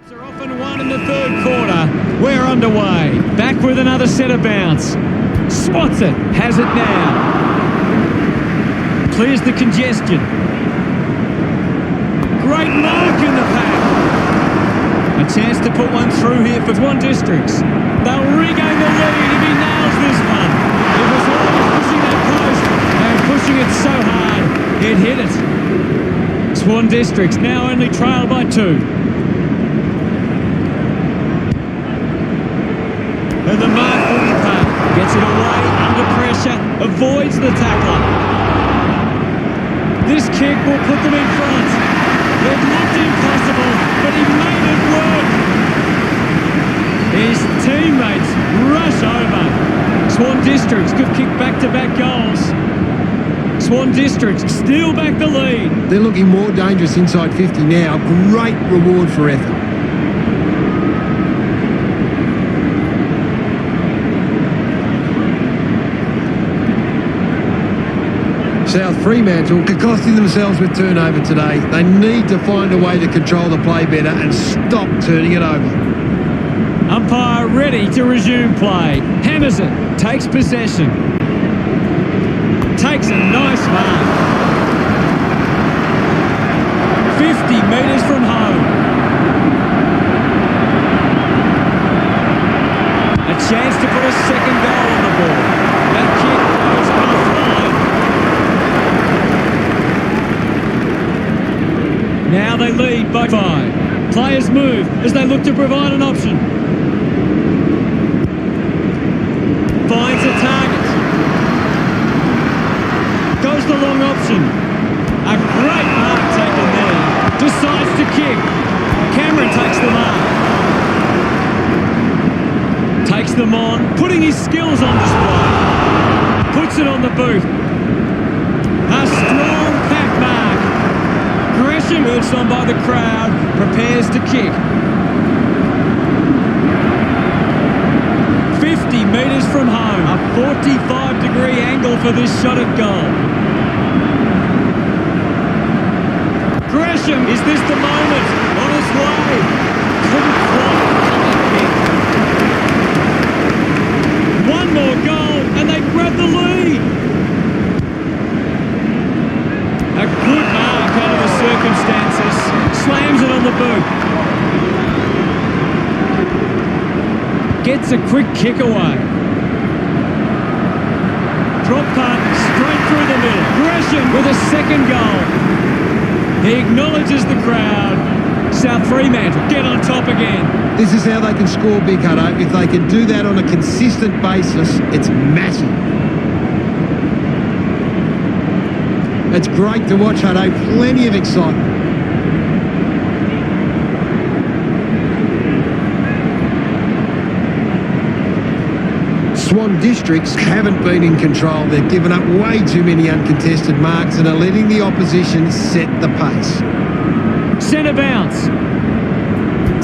Are often won in the third quarter. We're underway. Back with another centre bounce. Spots it. Has it now. Clears the congestion. Great mark in the pack. A chance to put one through here for Swan Districts. They'll regain the lead if he nails this one. It was always pushing that post. And pushing it so hard, it hit it. Swan Districts now only trailed by 2. And the mark will be paid. Gets it away, under pressure, avoids the tackler. This kick will put them in front. It looked impossible, but he made it work. His teammates rush over. Swan Districts could kick back-to-back goals. Swan Districts steal back the lead. They're looking more dangerous inside 50 now. Great reward for effort. South Fremantle are costing themselves with turnover today. They need to find a way to control the play better and stop turning it over. Umpire ready to resume play. Hammers it. Takes possession. Takes a nice mark. 50 metres from home. A chance to put a second goal on the board. That kick goes offline. Now they lead by 5. Players move as they look to provide an option. Finds a target. Goes the long option. A great mark taken there. Decides to kick. Cameron takes the mark. Takes them on, putting his skills on display. Puts it on the boot. A strong pack mark. Gresham, urged on by the crowd, prepares to kick. 50 metres from home. A 45-degree angle for this shot at goal. Gresham, is this the moment? On his way. Couldn't quite kick. One more goal and they grab the lead. A good mark under the circumstances. Slams it on the boot. Gets a quick kick away. Drop punt, straight through the middle. Gresham with a second goal. He acknowledges the crowd. South Fremantle get on top again. This is how they can score big, Hutto. If they can do that on a consistent basis, it's massive. It's great to watch, Hutto. Plenty of excitement. Swan Districts haven't been in control. They've given up way too many uncontested marks and are letting the opposition set the pace. Centre bounce.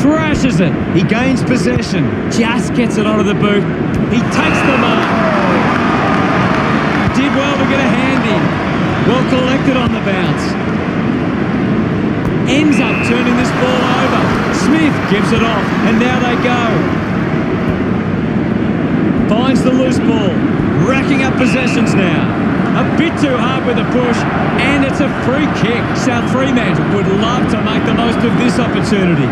Thrashes it. He gains possession. Just gets it onto the boot. He takes the mark. Did well to get a hand in. Well collected on the bounce. Ends up turning this ball over. Smith gives it off, and now they go. Finds the loose ball. Racking up possessions now. A bit too hard with a push, and it's a free kick. South Fremantle would love to make the most of this opportunity.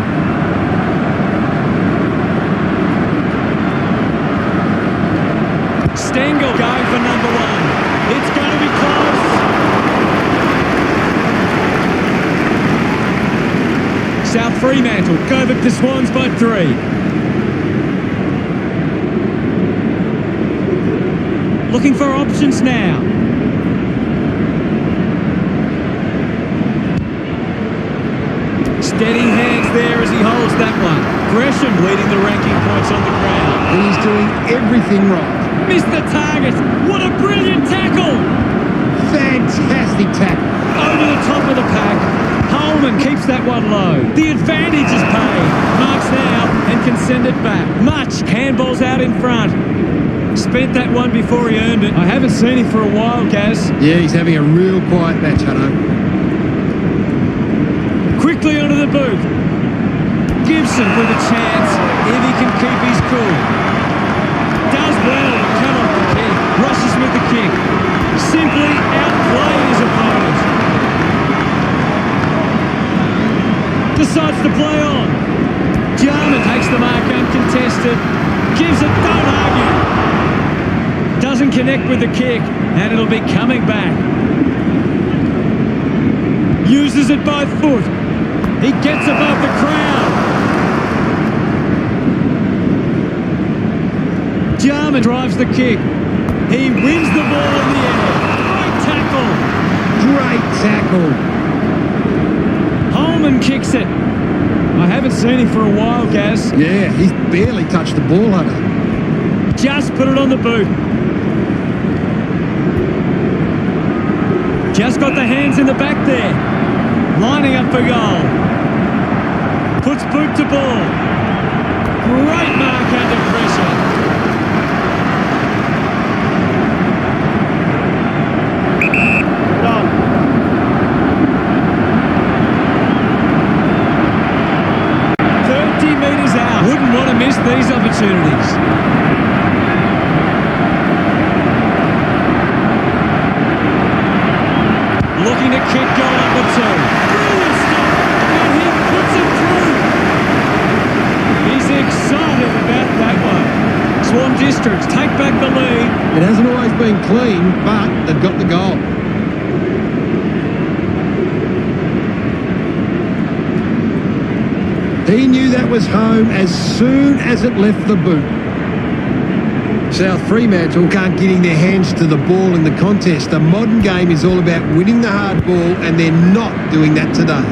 Stengel going for number one. It's going to be close. South Fremantle go over the Swans by 3. Looking for options now. Steady hands there as he holds that one. Gresham leading the ranking points on the ground. And he's doing everything right. Missed the target. What a brilliant tackle. Fantastic tackle. Over the top of the pack. Holman keeps that one low. The advantage is paid. Marks now and can send it back. Much. Handball's out in front. Spent that one before he earned it. I haven't seen him for a while, Gaz. Yeah, he's having a real quiet match, Hutto. Quickly onto the boot. Gibson with a chance if he can keep his cool. Does well to come off the kick. Rushes with the kick. Simply outplaying his opponent. Decides to play on. Jarman takes the mark uncontested. Gives it, don't argue. Doesn't connect with the kick, and it'll be coming back. Uses it by foot. He gets above the crowd. Jarman drives the kick. He wins the ball in the air. Great tackle. Great tackle. Holman kicks it. I haven't seen him for a while, Gaz. Yeah, he's barely touched the ball, Hutto. Just put it on the boot. Just got the hands in the back there. Lining up for goal. Puts boot to ball. Great mark under pressure. Done. 30 metres out. Wouldn't want to miss these opportunities. Looking to kick goal number 2. Brilliant stop, and he puts it through. He's excited about that one. Swan Districts take back the lead. It hasn't always been clean, but they've got the goal. He knew that was home as soon as it left the boot. South Fremantle can't getting their hands to the ball in the contest. The modern game is all about winning the hard ball, and they're not doing that today.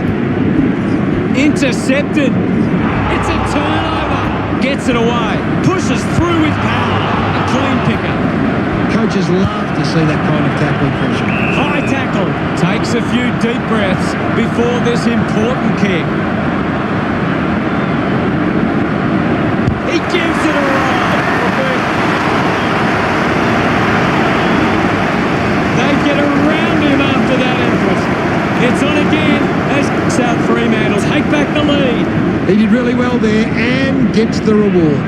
Intercepted. It's a turnover. Gets it away. Pushes through with power. A clean pickup. Coaches love to see that kind of tackling pressure. High tackle. Takes a few deep breaths before this important kick. He gives it a ride. They get around him after that effort. It's on again as South Fremantle take back the lead. He did really well there and gets the reward.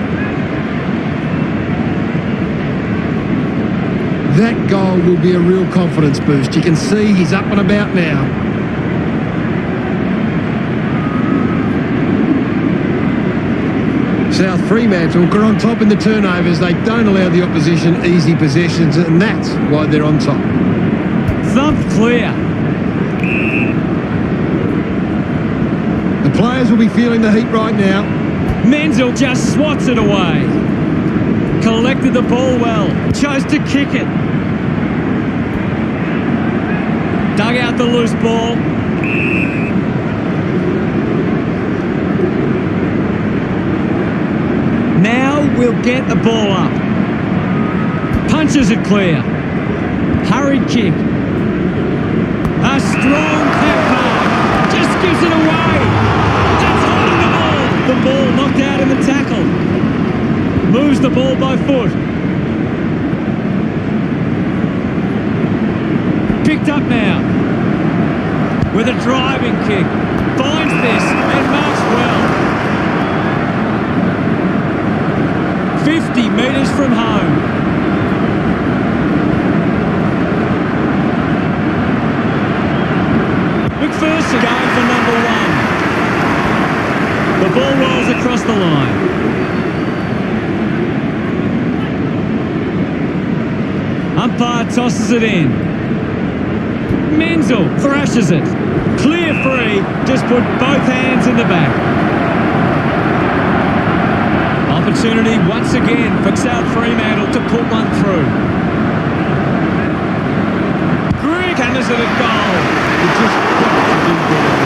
That goal will be a real confidence boost. You can see he's up and about now. South Fremantle are on top in the turnovers. They don't allow the opposition easy possessions, and that's why they're on top. Thump clear. The players will be feeling the heat right now. Menzel just swats it away. Collected the ball well. Chose to kick it. Dug out the loose ball. Now we'll get the ball up. Punches it clear. Hurried kick. A strong cap mark. Just gives it away. That's holding the ball. The ball knocked out in the tackle. Moves the ball by foot. Picked up now. With a driving kick. Finds this and marks well. 50 metres from home. McPherson going for number one. The ball rolls across the line. Umpire tosses it in. Menzel thrashes it. Clear free. Just put both hands in the back. Opportunity once again for South Fremantle to put one through. Grigg hammers it at goal. It just got to do better.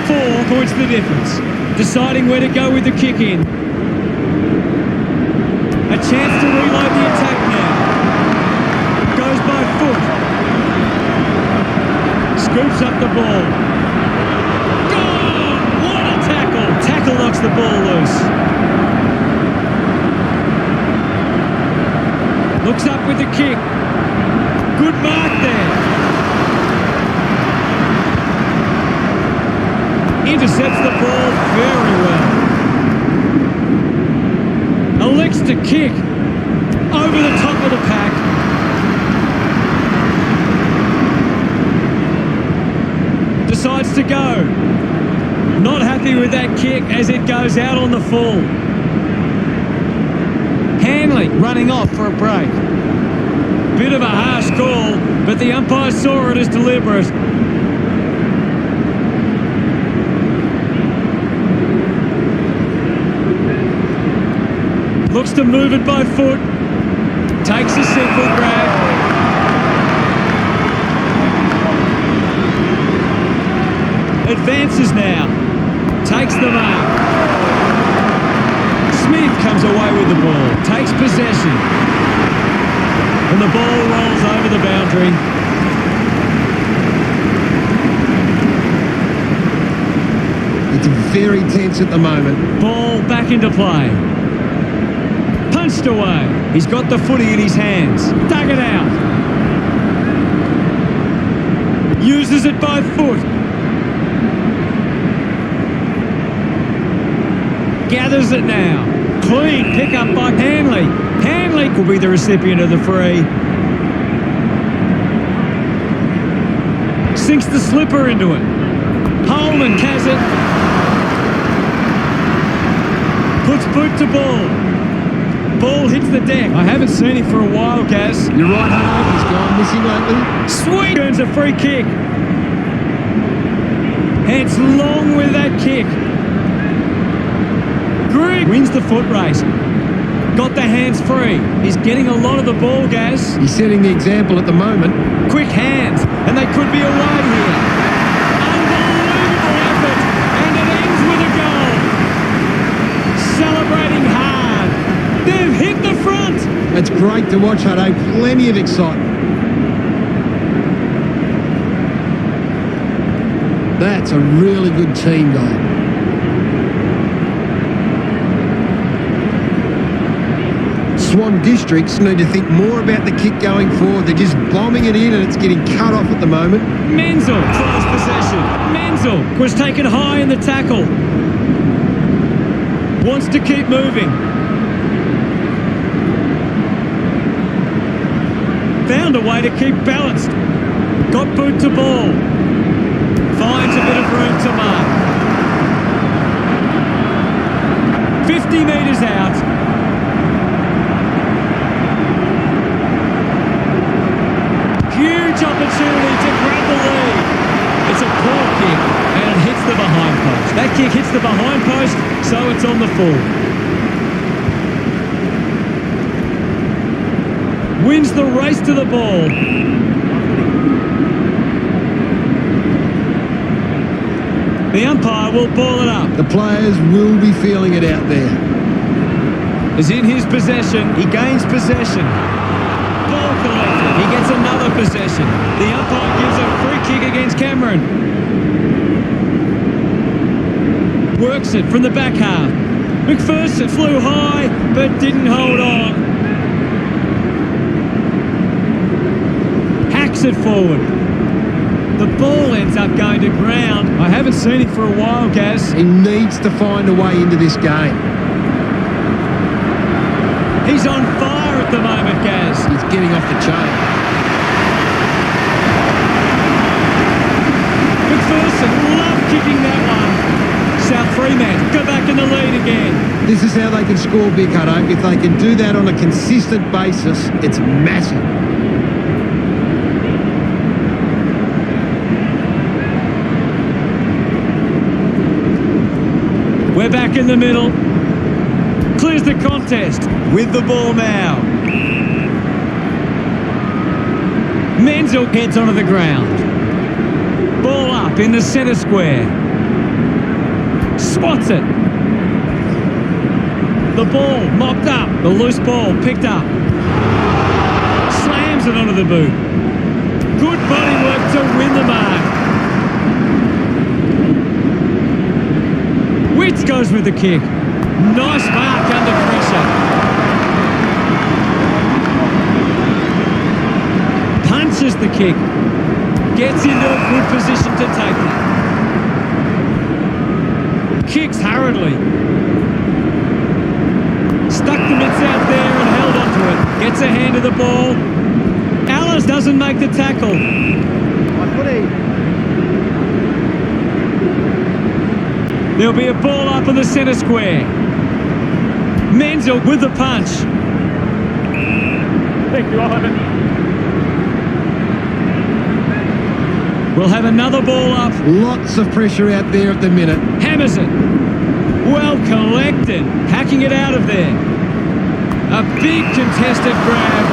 4 points the difference. Deciding where to go with the kick in. A chance to reload the attack now. Goes by foot. Scoops up the ball. Gone! What a tackle! Tackle knocks the ball loose. Looks up with the kick. Good mark there. Intercepts the ball very well. Elects to kick over the top of the pack. Decides to go. Not happy with that kick as it goes out on the full. Hanley running off for a break. Bit of a harsh call, but the umpire saw it as deliberate. Looks to move it by foot. Takes a simple grab. Advances now. Takes the mark. Smith comes away with the ball. Takes possession. And the ball rolls over the boundary. It's very tense at the moment. Ball back into play. Punched away. He's got the footy in his hands. Dug it out. Uses it by foot. Gathers it now. Clean pick up by Hanley. Hanley could be the recipient of the free. Sinks the slipper into it. Holman has it. Puts boot to ball. Ball hits the deck. I haven't seen him for a while, Gaz. You're right, Harry. He's gone missing lately. Sweet! Earns a free kick. Heads long with that kick. Grigg wins the foot race. Got the hands free. He's getting a lot of the ball, Gaz. He's setting the example at the moment. Quick hands, and they could be away here. Unbelievable effort, and it ends with a goal. Celebrating hard. They've hit the front. It's great to watch, Hutto. Plenty of excitement. That's a really good team goal. Swan districts need to think more about the kick going forward. They're just bombing it in and it's getting cut off at the moment. Menzel tries possession. Menzel was taken high in the tackle. Wants to keep moving. Found a way to keep balanced. Got boot to ball. Finds a bit of room to mark. 50 metres out. Huge opportunity to grab the lead. It's a poor kick and it hits the behind post. That kick hits the behind post, so it's on the full. Wins the race to the ball. The umpire will ball it up. The players will be feeling it out there. Is in his possession. He gains possession. Ball collected. He gets another possession. The umpire gives a free kick against Cameron. Works it from the back half. McPherson flew high but didn't hold on. Hacks it forward. The ball ends up going to ground. I haven't seen it for a while, Gaz. He needs to find a way into this game. He's on fire at the moment, Gaz. He's getting off the chain. McPherson loved kicking that one. South Fremantle go back in the lead again. This is how they can score big, Hutto. If they can do that on a consistent basis, it's massive. We're back in the middle. Clears the contest with the ball now. Menzel heads onto the ground. Ball up in the centre square. Swats it. The ball mopped up. The loose ball picked up. Slams it onto the boot. Good body work to win the mark. Witts goes with the kick. Nice mark under pressure. Punches the kick. Gets into a good position to take it. Kicks hurriedly. Stuck the mitts out there and held onto it. Gets a hand of the ball. Alice doesn't make the tackle. There'll be a ball up in the centre square. Menzel with the punch. Thank you, Ivan. We'll have another ball up. Lots of pressure out there at the minute. Hammers it. Well collected. Hacking it out of there. A big contested grab.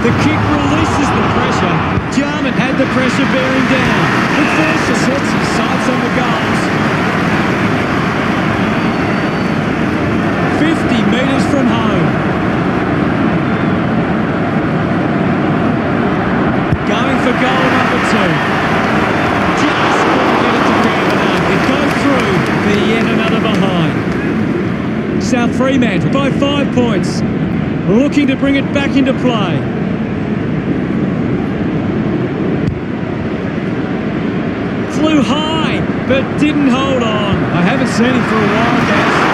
The kick releases the pressure. Jarman had the pressure bearing down. McPherson sets his sights on the goals. 50 metres from home. Going for goal number 2. Just couldn't get it to grab enough. It goes through for yet another behind. South Fremantle by 5 points. Looking to bring it back into play. Flew high, but didn't hold on. I haven't seen him for a while, Gaz.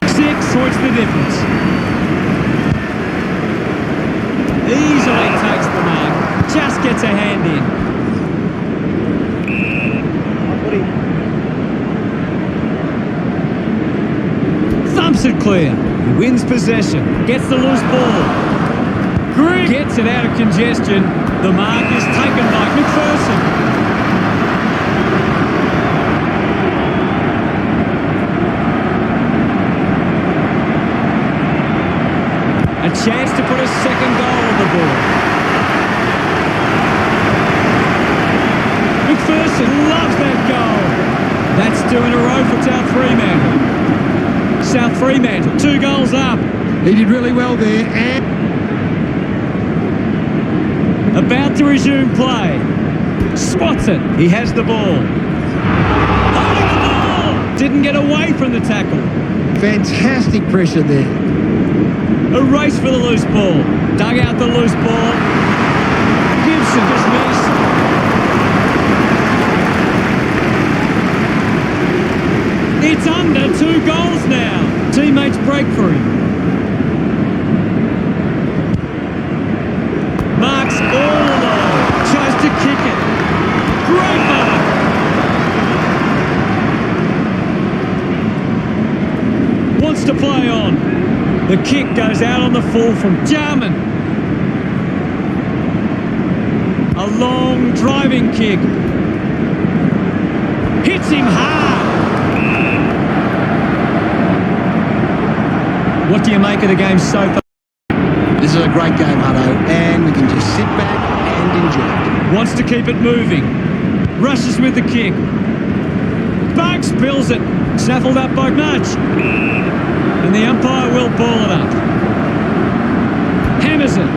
6 points the difference. Easily takes the mark. Just gets a hand in. Thumps it clear. He wins possession. Gets the loose ball. Grigg gets it out of congestion. The mark is taken by McPherson. A chance to put a second goal on the board. McPherson loves that goal. That's 2 in a row for South Fremantle. South Fremantle, 2 goals up. He did really well there and About to resume play. Swats it. He has the ball. Holding the ball. Didn't get away from the tackle. fantastic pressure there. A race for the loose ball. Dug out the loose ball. Gibson just missed. It's under 2 goals now. Teammates break for him. Marks all alone. Tries to kick it. Great mark. to play on. The kick goes out on the full from Jarman. A long driving kick. Hits him hard. What do you make of the game so far? This is a great game, Hutto, and we can just sit back and enjoy it. Wants to keep it moving. Rushes with the kick. Bug spills it. Snaffled up by Nudge. And the umpire will ball it up. Hammers it.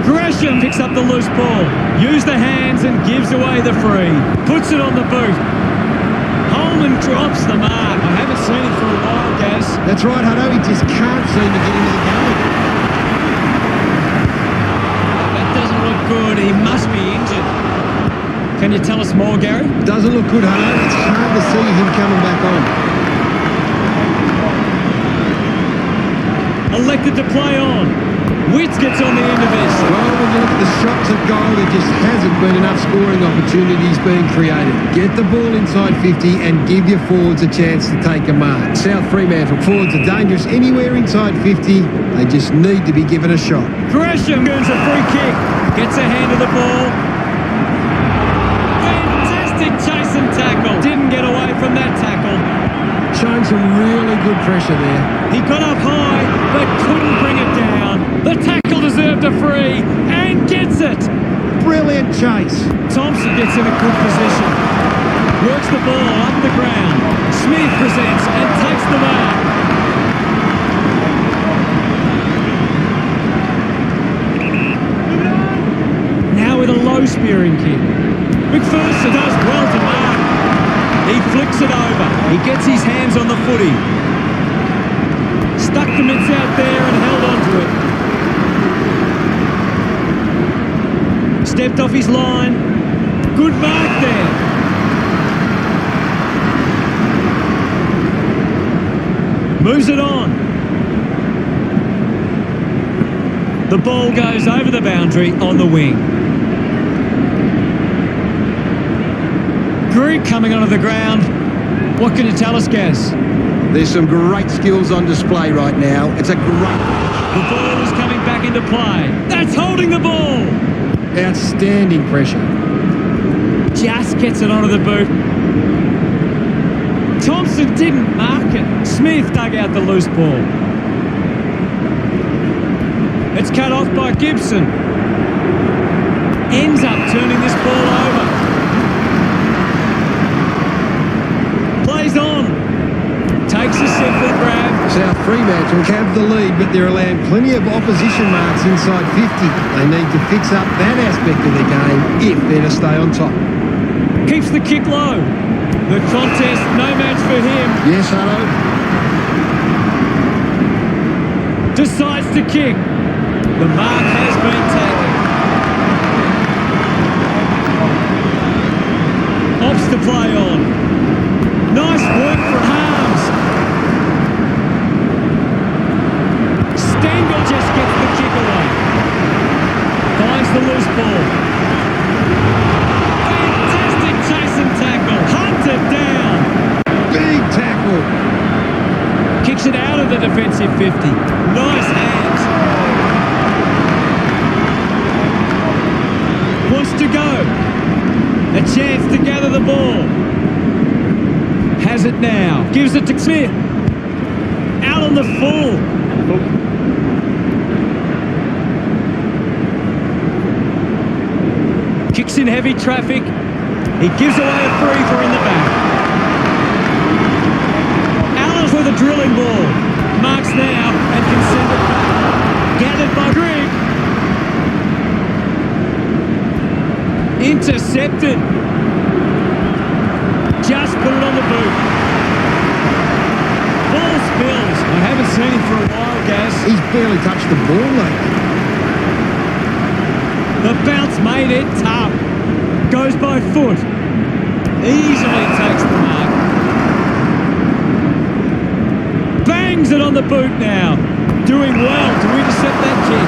Gresham picks up the loose ball. Use the hands and gives away the free. Puts it on the boot. Holman drops the mark. I haven't seen it for a while, Gaz. That's right, Hutto. He just can't seem to get into the game. That doesn't look good. He must be injured. Can you tell us more, Gary? Doesn't look good, Hutto. It's hard to see him coming back on. Elected to play on. Witts gets on the end of this. Well, when you look at the shots at goal, there just hasn't been enough scoring opportunities being created. Get the ball inside 50 and give your forwards a chance to take a mark. South Fremantle forwards are dangerous anywhere inside 50. They just need to be given a shot. Gresham earns a free kick. Gets a hand of the ball. Fantastic chase and tackle. Didn't get away from that tackle. Showing some really good pressure there. He got up high, but couldn't bring it down. The tackle deserved a free, and gets it. Brilliant chase. Thompson gets in a good position. Works the ball up the ground. Smith presents and takes the mark. Now with a low spearing kick. McPherson does well to mark. He flicks it over. He gets his hands on the footy. Stuck the mitts out there and held onto it. Stepped off his line. Good mark there. Moves it on. The ball goes over the boundary on the wing. Greig coming onto the ground. What can you tell us, Gaz? There's some great skills on display right now. It's a great... The ball is coming back into play. That's holding the ball. Outstanding pressure. Just gets it onto the boot. Thompson didn't mark it. Smith dug out the loose ball. It's cut off by Gibson. Ends up turning this ball over. Plays on. Takes a simple grab. South Fremantle have the lead, but they're allowing plenty of opposition marks inside 50. They need to fix up that aspect of their game if they're to stay on top. Keeps the kick low. The contest, no match for him. Yes, Hutto. Decides to kick. The mark has been taken. Opts to play on. Nice work from Harms. Stengel just gets the kick away. Finds the loose ball. Fantastic chase and tackle. Hunted down. Big tackle. Kicks it out of the defensive 50. Nice hands. Wants to go. A chance to gather the ball. Has it now. Gives it to Smith. Out on the full. Kicks in heavy traffic. He gives away a free for in the back. Allen's with a drilling ball. Marks now and can send it back. Gathered by Greig. Intercepted. Just put it on the boot. Ball spills. I haven't seen him for a while, Gaz. He's barely touched the ball, mate. The bounce made it tough. Goes by foot. Easily takes the mark. Bangs it on the boot now. Doing well to intercept that kick.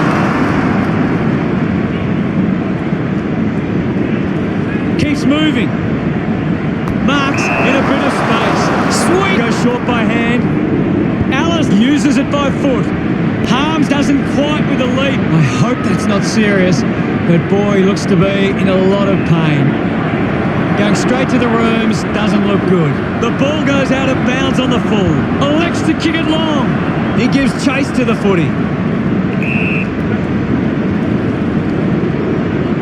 Keeps moving. Marks in a bit of space. Sweet. Goes short by hand. Ellis uses it by foot. Harms doesn't quite with a leap. I hope that's not serious, but boy, he looks to be in a lot of pain. Going straight to the rooms doesn't look good. The ball goes out of bounds on the full. Elects to kick it long. He gives chase to the footy.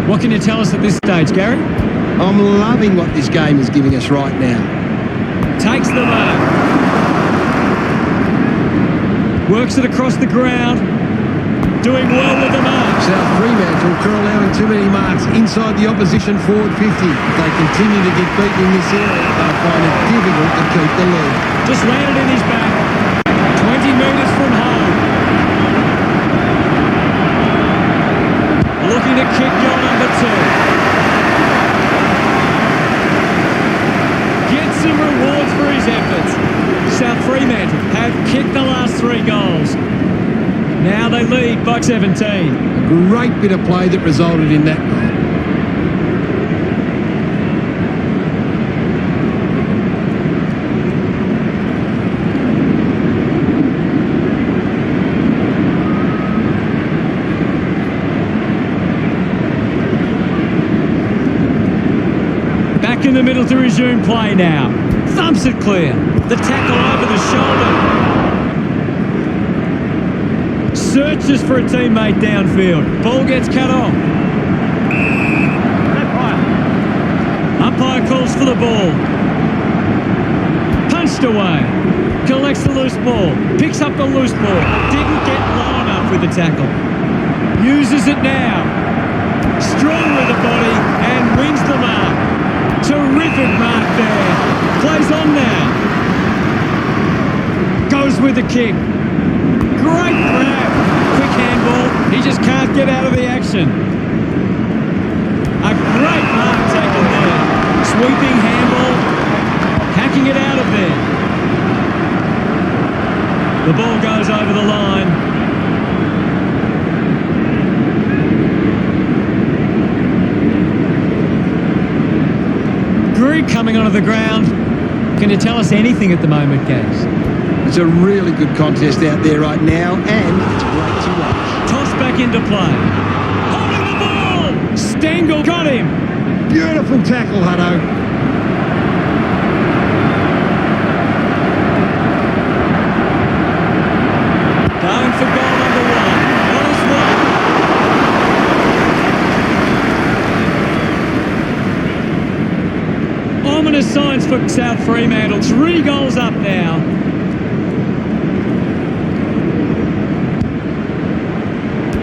What can you tell us at this stage, Gary? I'm loving what this game is giving us right now. Takes the mark. Works it across the ground. Doing well with the mark. South Fremantle are allowing too many marks inside the opposition forward 50. If they continue to get beaten in this area, they'll find it difficult to keep the lead. Just landed in his back. 20 metres from home. Looking to kick goal number 2. Gets some rewards for his efforts. South Fremantle have kicked the last 3 goals. Now they lead by 17. A great bit of play that resulted in that goal. Back in the middle to resume play now. Thumps it clear. The tackle over the shoulder. Searches for a teammate downfield. Ball gets cut off. Umpire calls for the ball. Punched away. Collects the loose ball. Picks up the loose ball. Didn't get low enough with the tackle. Uses it now. Strong with the body and wins the mark. Terrific mark there. Plays on now. Goes with the kick. Great grab. Quick handball. He just can't get out of the action. A great mark taken there. Sweeping handball. Hacking it out of there. The ball goes over the line. Greig coming onto the ground. Can you tell us anything at the moment, Gaz? It's a really good contest out there right now, and it's great to watch. Toss back into play. Holding the ball! Stengel got him! Beautiful tackle, Hutto. Going for goal number 1. On his way. Ominous signs for South Fremantle. 3 goals up now.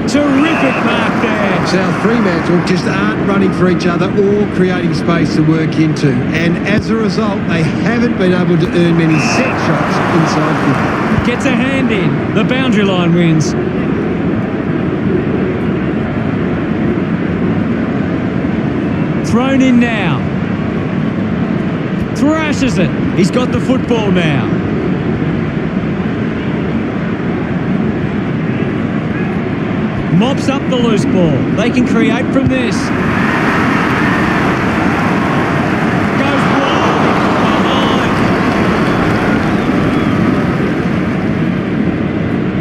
Terrific mark there. South Fremantle just aren't running for each other or creating space to work into. And as a result, they haven't been able to earn many set shots inside 50. Gets a hand in. The boundary line wins. Thrown in now. Thrashes it. He's got the football now. Mops up the loose ball. They can create from this. Goes wide.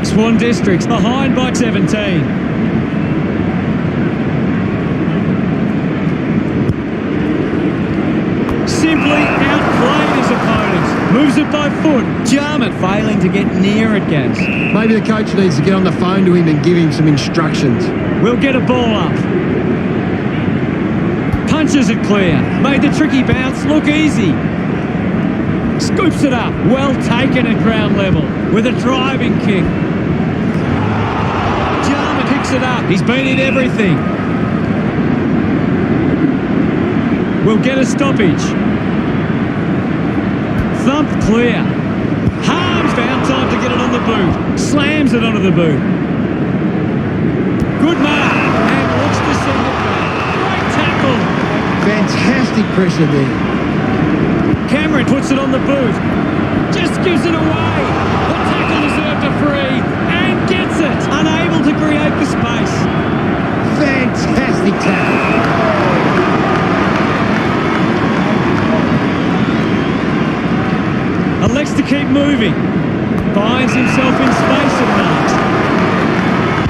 Behind. Swan Districts behind by 17. Simply outplayed his opponents. Moves it by foot. Jarman failing to get near it, Gaz. Maybe the coach needs to get on the phone to him and give him some instructions. We'll get a ball up. Punches it clear. Made the tricky bounce look easy. Scoops it up. Well taken at ground level with a driving kick. Jarman picks it up. He's been in everything. We'll get a stoppage. Thump clear. Harms found time to get it on the boot. Slams it onto the boot. Good mark. And looks to send it back. Great tackle. Fantastic pressure there. Cameron puts it on the boot. Just gives it away. The tackle deserved a free. And gets it. Unable to create the space. Fantastic tackle. Elects to keep moving. Finds himself in space and marks.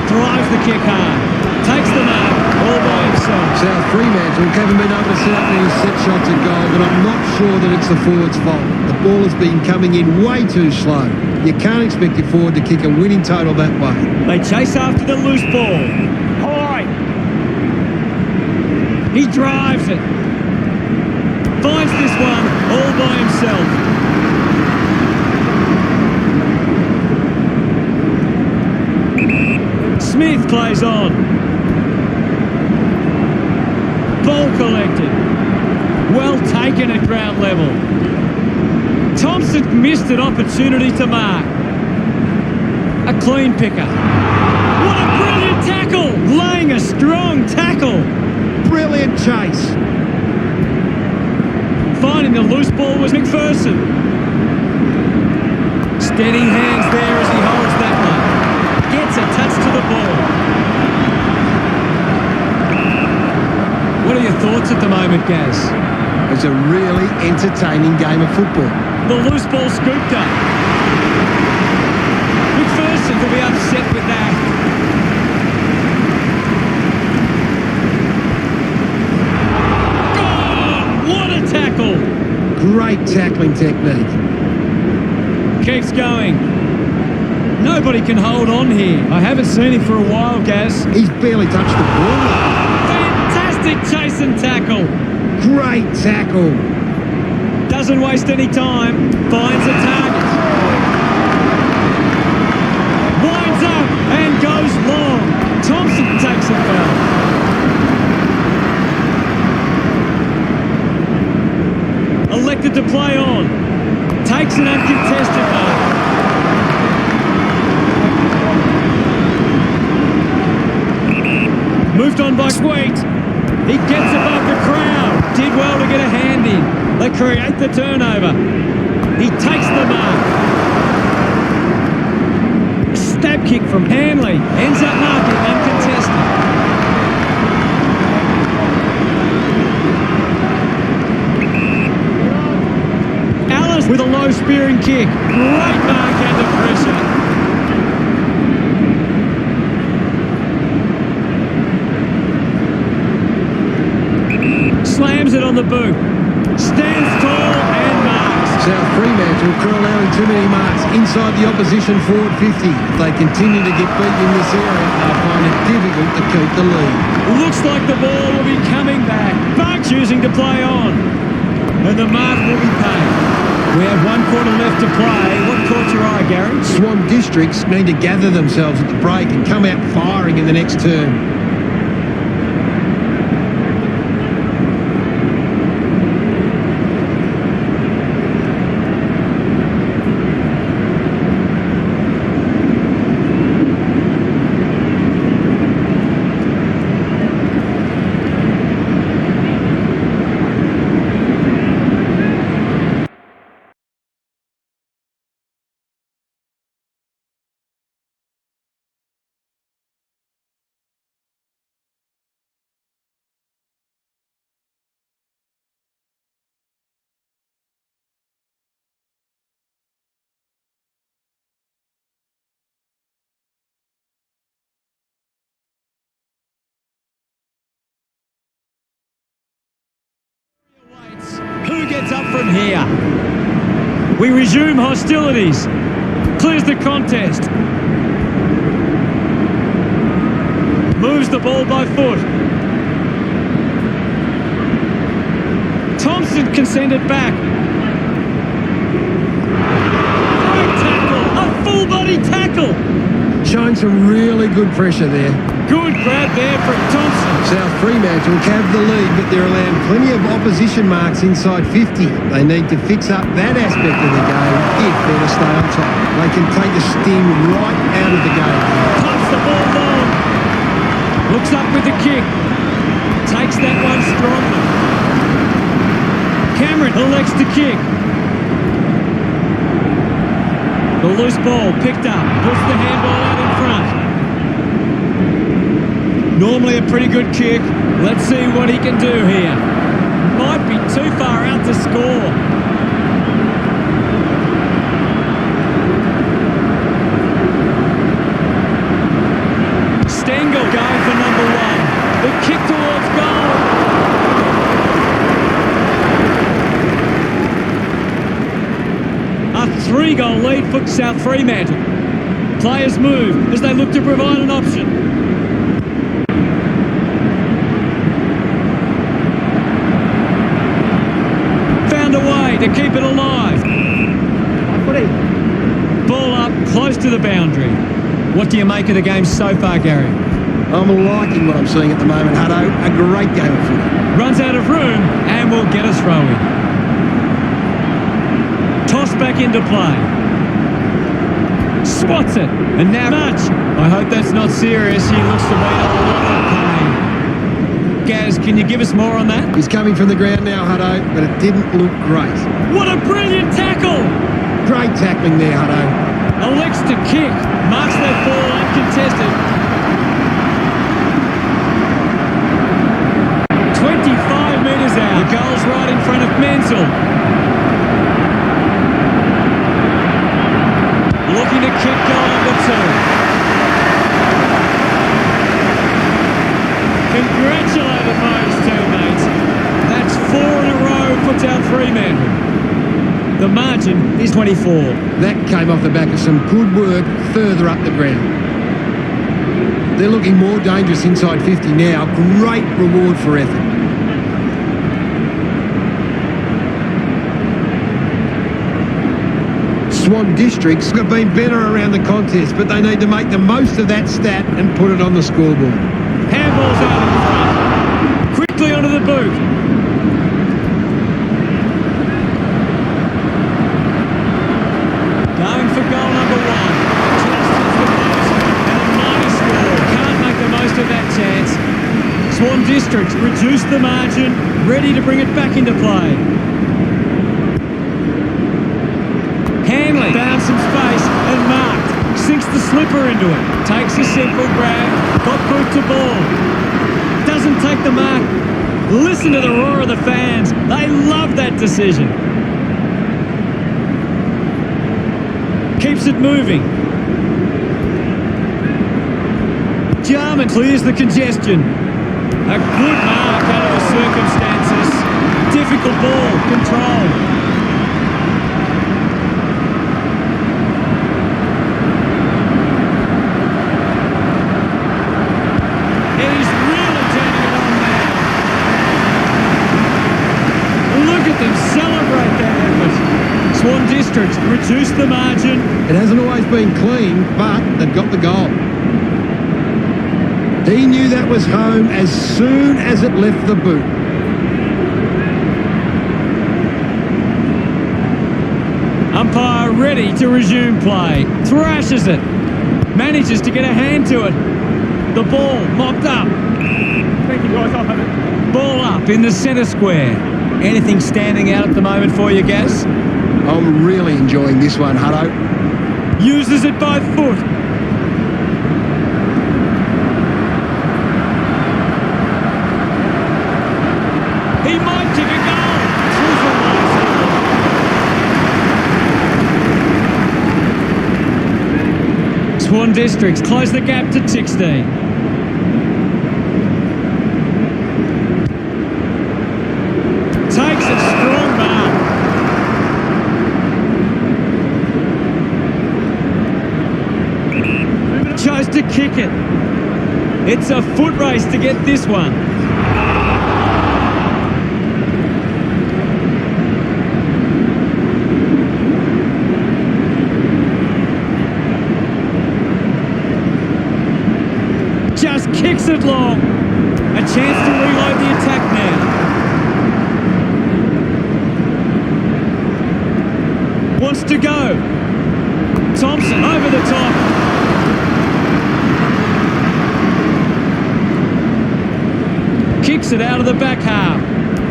Drives the kick hard. Takes the mark all by himself. South Fremantle haven't been able to set up any set shots at goal, but I'm not sure that it's the forward's fault. The ball has been coming in way too slow. You can't expect your forward to kick a winning total that way. They chase after the loose ball. High. He drives it. Finds this one all by himself. Smith plays on. Ball collected. Well taken at ground level. Thompson missed an opportunity to mark. A clean picker. What a brilliant tackle! Laying a strong tackle. Brilliant chase. Finding the loose ball was McPherson. Steady hands there as he holds that one. Gets a touch to the ball. What are your thoughts at the moment, Gaz? It's a really entertaining game of football. The loose ball scooped up. McPherson will be upset with that. Oh, what a tackle! Great tackling technique. Keeps going. Nobody can hold on here. I haven't seen him for a while, Gaz. He's barely touched the ball. Fantastic chase and tackle. Great tackle. Doesn't waste any time. Finds a target. Winds up and goes long. Thompson takes a foul. Elected to play on. Takes an uncontested mark. Moved on by Sweet. He gets above the crowd. Did well to get a hand in. They create the turnover. He takes the mark. Stab kick from Hanley. Ends up marking uncontested. Alice with a low spearing kick. Great mark under pressure. Slams it on the boot. Stands tall and marks. South Fremantle are allowing too many marks inside the opposition forward 50. If they continue to get beaten in this area, they'll find it difficult to keep the lead. Looks like the ball will be coming back. But choosing to play on. And the mark will be paid. We have 1 quarter left to play. What caught your eye, Gary? Swan districts need to gather themselves at the break and come out firing in the next turn. Who gets up from here? We resume hostilities. Clears the contest. Moves the ball by foot. Thompson can send it back. Great tackle. A full body tackle. Showing some really good pressure there. Good grab there from Thompson. South Fremantle have the lead, but they're allowing plenty of opposition marks inside 50. They need to fix up that aspect of the game if they're to stay on top. They can take the sting right out of the game. Pumps the ball long. Looks up with the kick. Takes that one strongly. Cameron elects to kick. The loose ball picked up. Puts the handball out in front. Normally a pretty good kick. Let's see what he can do here. Might be too far out to score. for South Fremantle. Players move as they look to provide an option. Found a way to keep it alive. Ball up close to the boundary. What do you make of the game so far, Gary? I'm liking what I'm seeing at the moment, Hutto. A great game of footy. Runs out of room and will get a throw in. Toss back into play. Spots it. And now, Much. I hope that's not serious. He looks to be in a lot of pain. Gaz, can you give us more on that? He's coming from the ground now, Hutto, but it didn't look great. What a brilliant tackle! Great tackling there, Hutto. Elects to kick. Marks that ball uncontested. 25 metres out. The goal's right in front of Menzel. Looking to kick goal number 2. Congratulate those teammates. That's 4 in a row for South Fremantle. The margin is 24. That came off the back of some good work further up the ground. They're looking more dangerous inside 50 now. Great reward for effort. Swan Districts have been better around the contest, but they need to make the most of that stat and put it on the scoreboard. Handball's out in front. Quickly onto the boot. Going for goal number 1. Just hits the post and a mighty score. Can't make the most of that chance. Swan Districts reduced the margin, ready to bring it back into play. Hanley found some space and marked. Sinks the slipper into it. Takes a simple grab. Got boot to ball. Doesn't take the mark. Listen to the roar of the fans. They love that decision. Keeps it moving. Jarman clears the congestion. A good mark out of the circumstances. Difficult ball. Control. He's really turning it on now. Look at them celebrate that effort. Swan Districts reduce the margin. It hasn't always been clean, but they've got the goal. He knew that was home as soon as it left the boot. Umpire ready to resume play. Thrashes it. Manages to get a hand to it. The ball mopped up. Thank you, guys. I'll have it. Ball up in the centre square. Anything standing out at the moment for you, Gaz? I'm really enjoying this one, Hutto. Uses it by foot. He might kick a goal. Swan Districts close the gap to 16. Takes a strong mark. Chose to kick it. It's a foot race to get this one. Just kicks it long. A chance to reload the attack now. Wants to go. Thompson over the top. Kicks it out of the back half.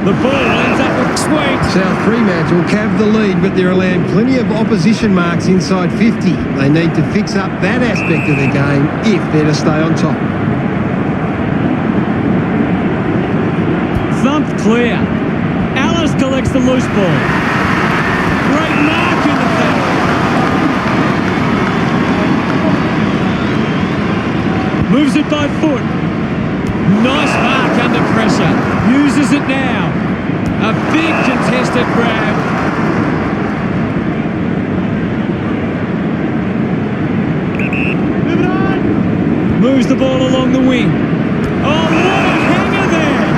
The ball ends up with Sweet. South Fremantle have the lead, but they're allowing plenty of opposition marks inside 50. They need to fix up that aspect of their game if they're to stay on top. Thumped clear. Alice collects the loose ball. Great mark in the thump. Moves it by foot. Nice mark under pressure. Uses it now. A big contested grab. Moves the ball along the wing. Oh, what a hanger there!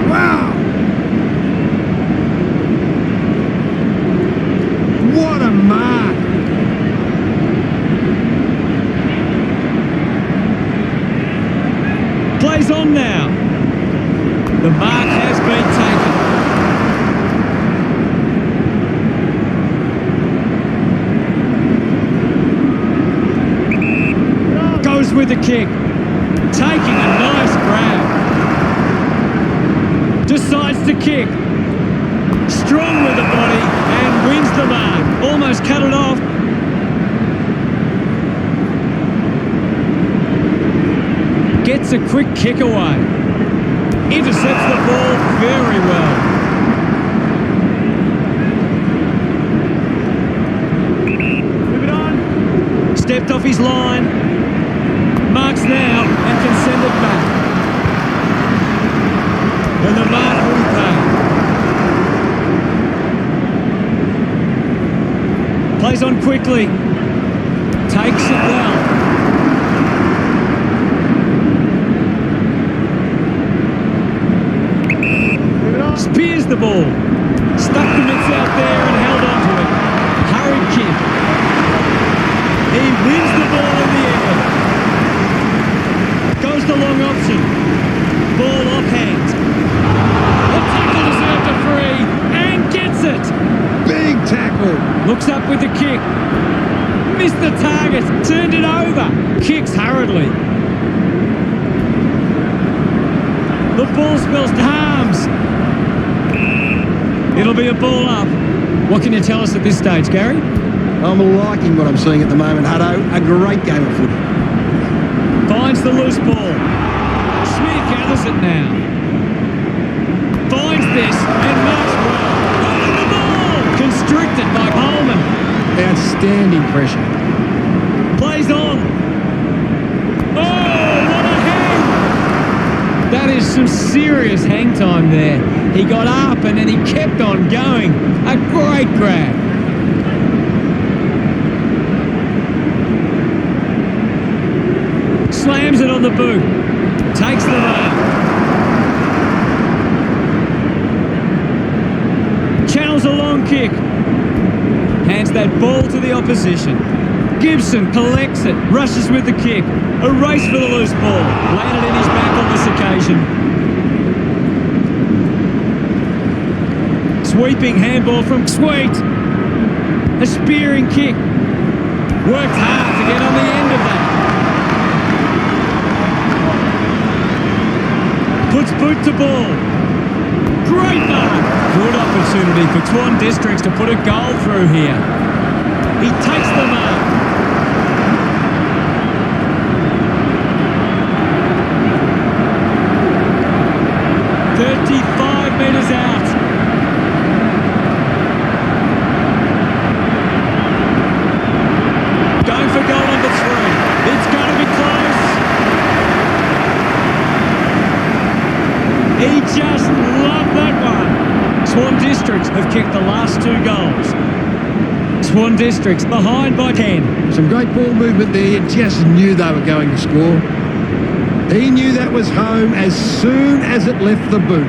Wow! What a mark! Plays on now. The mark has been taken. Goes with the kick. Taking a nice grab. Decides to kick. Strong with the body and wins the mark. Almost cut it off. Gets a quick kick away. Intercepts the ball very well. Move it on. Stepped off his line. Marks now and can send it back. And the mark will pay. Plays on quickly. Takes it well. Spears the ball. Stuck the mitts out there and held on to it. Hurried kick. He wins the ball in the air. Goes the long option. Ball off hands. The tackle deserved a free and gets it. Big tackle. Looks up with the kick. Missed the target. Turned it over. Kicks hurriedly. The ball spells harms. It'll be a ball up. What can you tell us at this stage, Gary? I'm liking what I'm seeing at the moment, Hutto. A great game of footy. Finds the loose ball. Smith gathers it now. Finds this and marks well. Holding the ball. Constricted by Coleman. Outstanding pressure. Plays on. Oh, what a hang! That is some serious hang time there. He got up and then he kept on going. A great grab. Slams it on the boot. Takes the mark. Channels a long kick. Hands that ball to the opposition. Gibson collects it. Rushes with the kick. A race for the loose ball. Landed in his back on this occasion. Sweeping handball from Sweet. A spearing kick. Worked hard to get on the end of that. Puts boot to ball. Great mark. Good opportunity for Swan Districts to put a goal through here. He takes the mark. Metres out. Going for goal number 3. It's going to be close. He just loved that one. Swan Districts have kicked the last 2 goals. Swan Districts behind by 10. Some great ball movement there. You just knew they were going to score. He knew that was home as soon as it left the boot.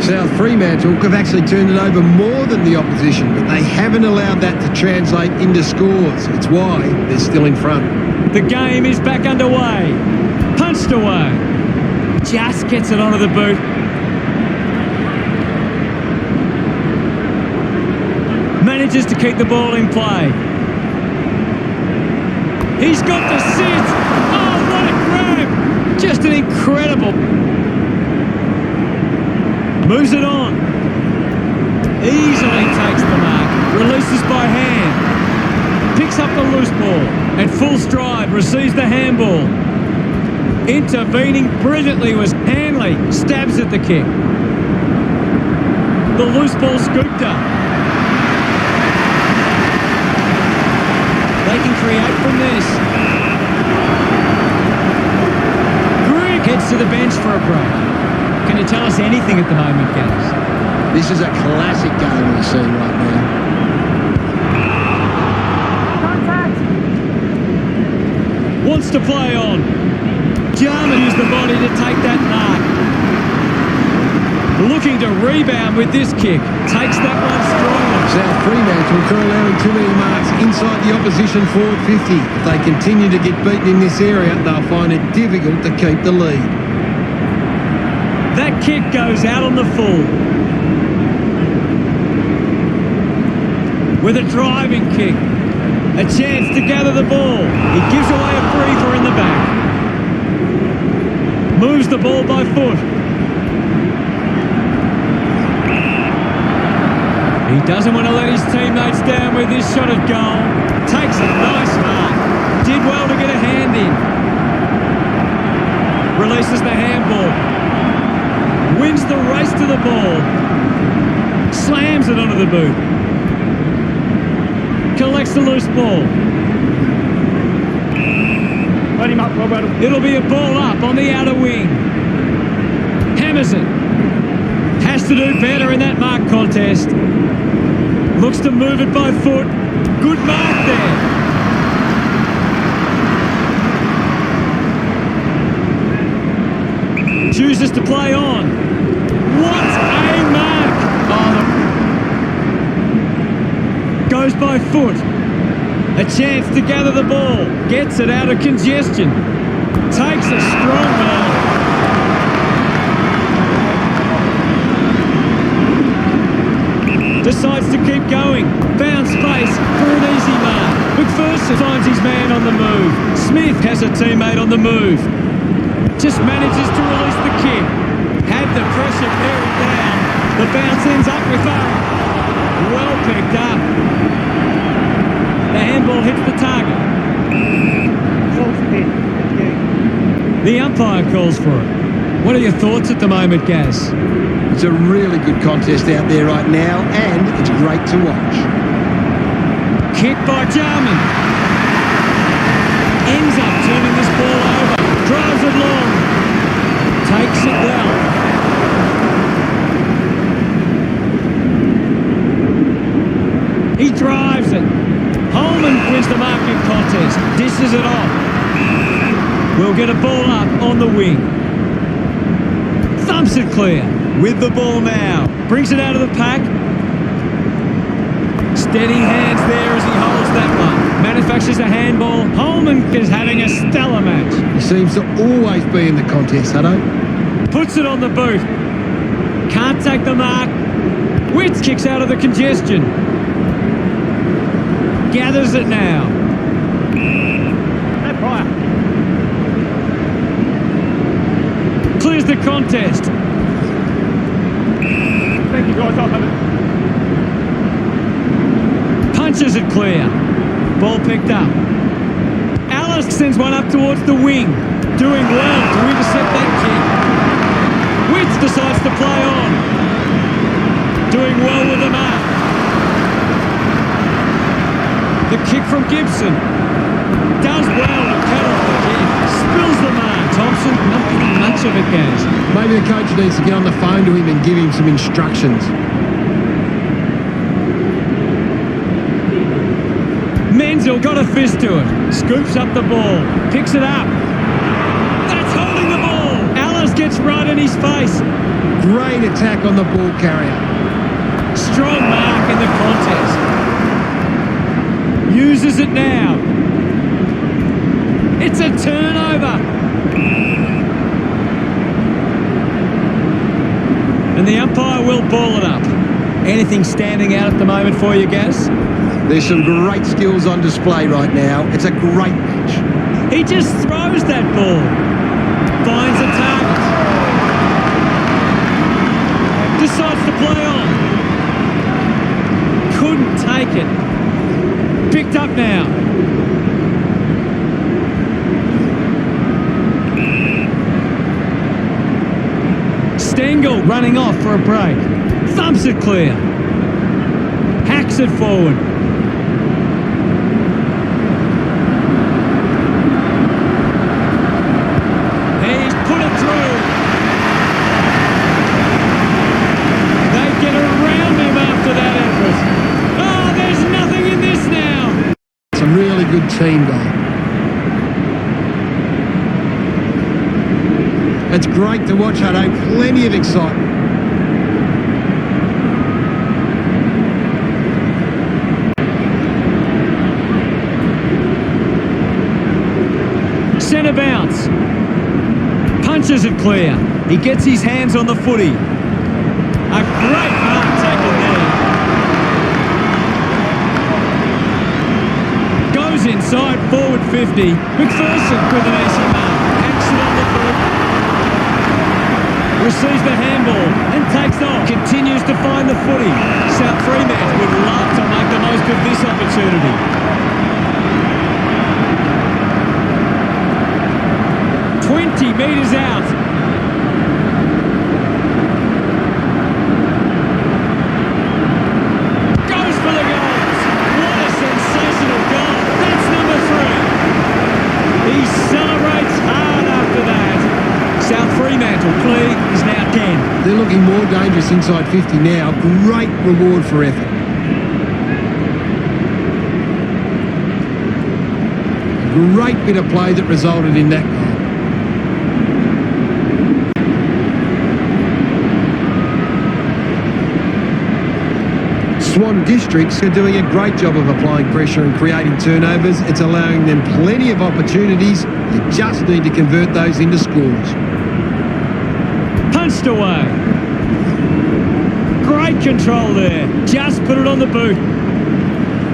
South Fremantle have actually turned it over more than the opposition, but they haven't allowed that to translate into scores. It's why they're still in front. The game is back underway. Punched away. Just gets it onto the boot. Manages to keep the ball in play. He's got the sit. Oh, what a grab. Just an incredible. Moves it on. Easily takes the mark. Releases by hand. Picks up the loose ball. At full stride, receives the handball. Intervening brilliantly was Hanley. Stabs at the kick. The loose ball scooped up. They can create from this. Grigg heads to the bench for a break. Can you tell us anything at the moment, Gaz? This is a classic game we're seeing right now. Wants to play on. Jarman used the body to take that mark. Looking to rebound with this kick. Takes that one strongly. South Fremantle are allowing too many marks inside the opposition forward 50. If they continue to get beaten in this area, they'll find it difficult to keep the lead. That kick goes out on the full. With a driving kick. A chance to gather the ball. He gives away a briefer in the back. Moves the ball by foot. He doesn't want to let his teammates down with this shot at goal. Takes a nice mark. Did well to get a hand in. Releases the handball. Wins the race to the ball. Slams it onto the boot. Collects the loose ball. Let him up, Robert. It'll be a ball up on the outer wing. Hammers it. Has to do better in that mark contest. Looks to move it by foot. Good mark there. Chooses to play on. What a mark! Goes by foot. A chance to gather the ball. Gets it out of congestion. Takes a strong mark. Decides to keep going. Found space for an easy mark. McPherson finds his man on the move. Smith has a teammate on the move. Just manages to release the kick. Had the pressure bearing down. The bounce ends up with Farrell. Well picked up. The handball hits the target. The umpire calls for it. What are your thoughts at the moment, Gaz? It's a really good contest out there right now, and it's great to watch. Kick by Jarman. Ends up turning this ball over. Drives it long. Takes it well. He drives it. Holman wins the marking contest. Dishes it off. We'll get a ball up on the wing. Thumps it clear. With the ball now. Brings it out of the pack. Steady hands there as he holds that one. Manufactures a handball. Holman is having a stellar match. He seems to always be in the contest, Hutto. Puts it on the boot. Can't take the mark. Witz kicks out of the congestion. Gathers it now. No prior. Clears the contest. Thank you, guys. I'll have it. Punches it clear. Ball picked up. Alice sends one up towards the wing. Doing well to intercept that kick. Witz decides to play on. Doing well with the mark. The kick from Gibson. Does well to cut off the kick. Spills the mark. Thompson, not getting much of it, Gaz. Maybe the coach needs to get on the phone to him and give him some instructions. Menzel got a fist to it. Scoops up the ball. Picks it up. That's holding the ball. Alice gets right in his face. Great attack on the ball carrier. Strong mark in the contest. Uses it now. It's a turnover. And the umpire will ball it up. Anything standing out at the moment for you, Gaz? There's some great skills on display right now. It's a great match. He just throws that ball. Finds a target. Decides to play on. Couldn't take it. Picked up now. Stengel running off for a break. Thumps it clear. Hacks it forward. He's put it through. They get around him after that effort. Oh, there's nothing in this now. It's a really good team goal. It's great to watch, Hutto. Plenty of excitement. Centre bounce. Punches it clear. He gets his hands on the footy. A great mark taken there. Goes inside, forward 50. McPherson with an easy mark. Hacks it on the foot. Receives the handball and takes off. Continues to find the footy. South Fremantle would love to make the most of this opportunity. 20 metres out. Goes for the goals. What a sensational goal. That's number 3. He celebrates hard after that. South Fremantle play is now 10. They're looking more dangerous inside 50 now. Great reward for effort. A great bit of play that resulted in that goal. Swan districts are doing a great job of applying pressure and creating turnovers. It's allowing them plenty of opportunities. You just need to convert those into scores. Punched away. Great control there. Just put it on the boot.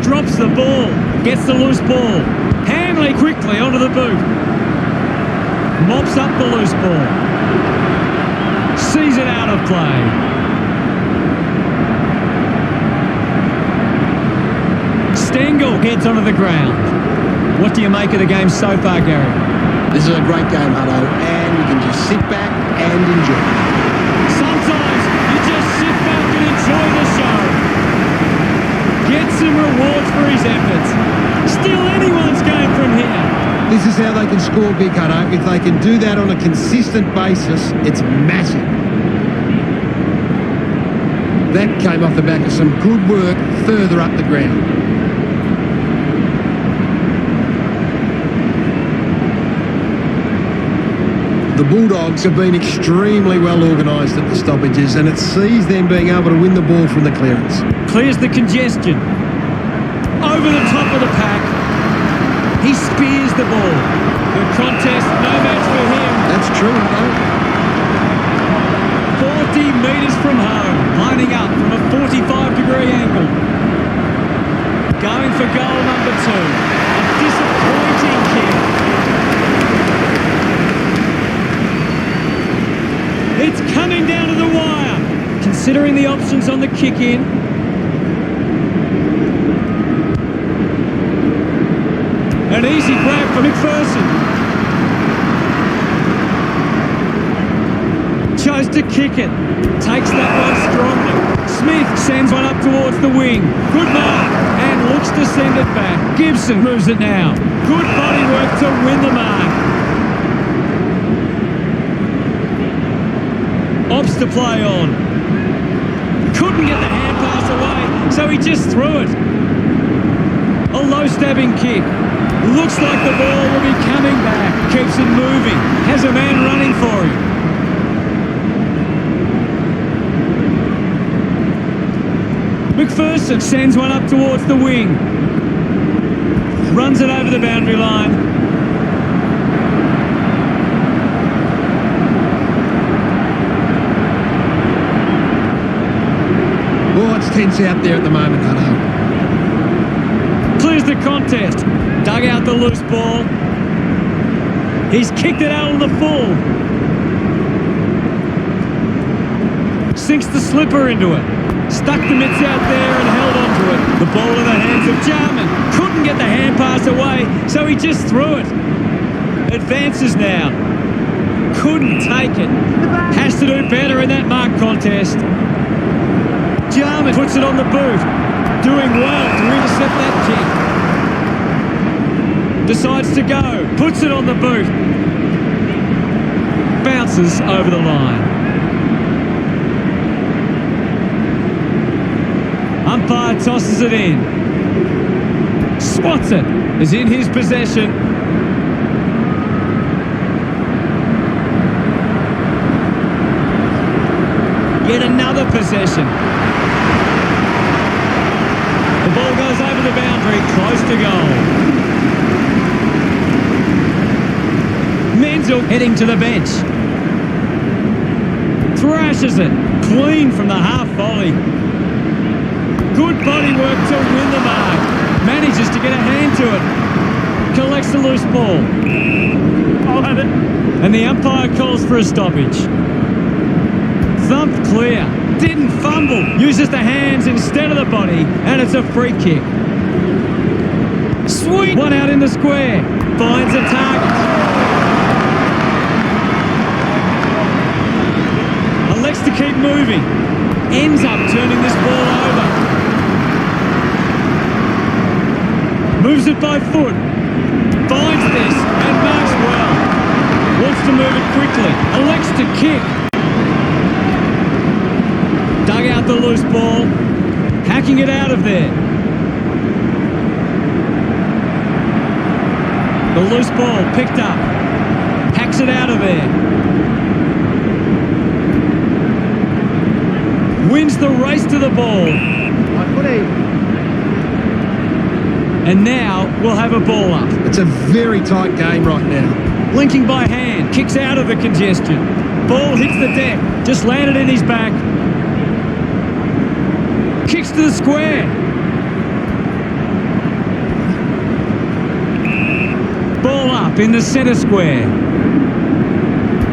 Drops the ball. Gets the loose ball. Hanley quickly onto the boot. Mops up the loose ball. Sees it out of play. Stengel gets onto the ground. What do you make of the game so far, Gary? This is a great game, Hutto, and you can just sit back and enjoy. Sometimes you just sit back and enjoy the show. Get some rewards for his efforts. Still anyone's game from here. This is how they can score big, Hutto. If they can do that on a consistent basis, it's massive. That came off the back of some good work further up the ground. The Bulldogs have been extremely well organised at the stoppages, and it sees them being able to win the ball from the clearance. Clears the congestion. Over the top of the pack. He spears the ball. The contest, no match for him. That's true, Hutto. 40 metres from home. Lining up from a 45-degree angle. Going for goal number 2. A disappointing kick. It's coming down to the wire. Considering the options on the kick-in. An easy grab for McPherson. Chose to kick it. Takes that one strongly. Smith sends one up towards the wing. Good mark. And looks to send it back. Gibson moves it now. Good body work to win the mark. Opts to play on. Couldn't get the hand pass away, so he just threw it. A low stabbing kick. Looks like the ball will be coming back. Keeps it moving. Has a man running for him. McPherson sends one up towards the wing. Runs it over the boundary line. Oh, it's tense out there at the moment, Hutto. Clears the contest. Dug out the loose ball. He's kicked it out on the full. Sinks the slipper into it. Stuck the mitts out there and held onto it. The ball in the hands of Jarman. Couldn't get the hand pass away, so he just threw it. Advances now. Couldn't take it. Has to do better in that mark contest. Jarman puts it on the boot. Doing well to intercept that kick. Decides to go. Puts it on the boot. Bounces over the line. Umpire tosses it in. Swats it. Is in his possession. possession. The ball goes over the boundary, close to goal. Menzel heading to the bench. Thrashes it, clean from the half volley. Good body work to win the mark. Manages to get a hand to it. Collects the loose ball. I'll have it. And the umpire calls for a stoppage. Thumped clear. Didn't fumble. Uses the hands instead of the body. And it's a free kick. Sweet. One out in the square. Finds a target. Elects to keep moving. Ends up turning this ball over. Moves it by foot. Finds this and marks well. Wants to move it quickly. Elects to kick. Dug out the loose ball. Hacking it out of there. The loose ball picked up. Hacks it out of there. Wins the race to the ball. And now we'll have a ball up. It's a very tight game right now. Linking by hand. Kicks out of the congestion. Ball hits the deck. Just landed in his back. Kicks to the square. Ball up in the centre square.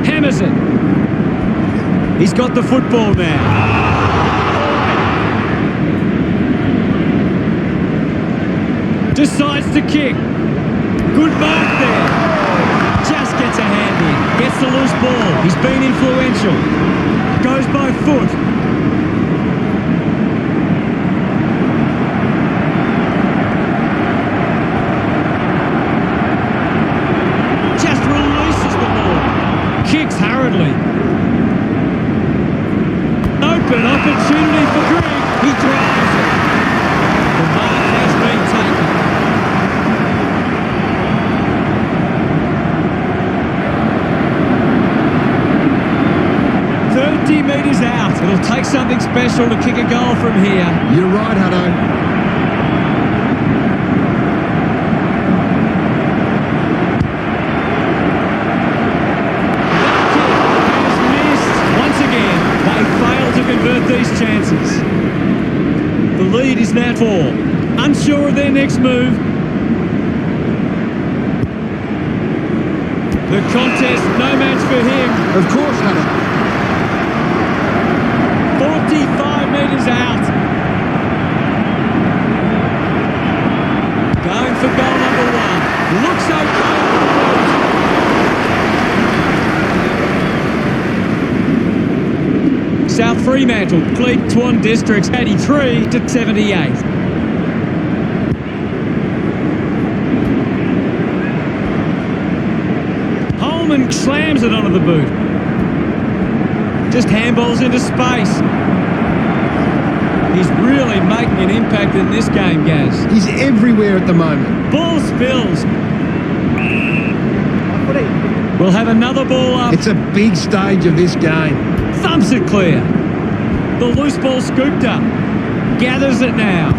Hammers it. He's got the football now. Decides to kick. Good mark there. Just gets a hand in. Gets the loose ball. He's been influential. Goes by foot. Just releases the ball. Kicks hurriedly. Open opportunity for Greg. He drives it. The mark has been taken. 30 metres out. It'll take something special to kick a goal from here. You're right, Hutto. Convert these chances. The lead is now 4. Unsure of their next move. The contest, no match for him. Of course, Hutto. 45 metres out. Going for goal number 1. Looks okay. South Fremantle lead Swan Districts 83 to 78. Holman slams it onto the boot. Just handballs into space. He's really making an impact in this game, Gaz. He's everywhere at the moment. Ball spills. We'll have another ball up. It's a big stage of this game. Thumps it clear. The loose ball scooped up. Gathers it now.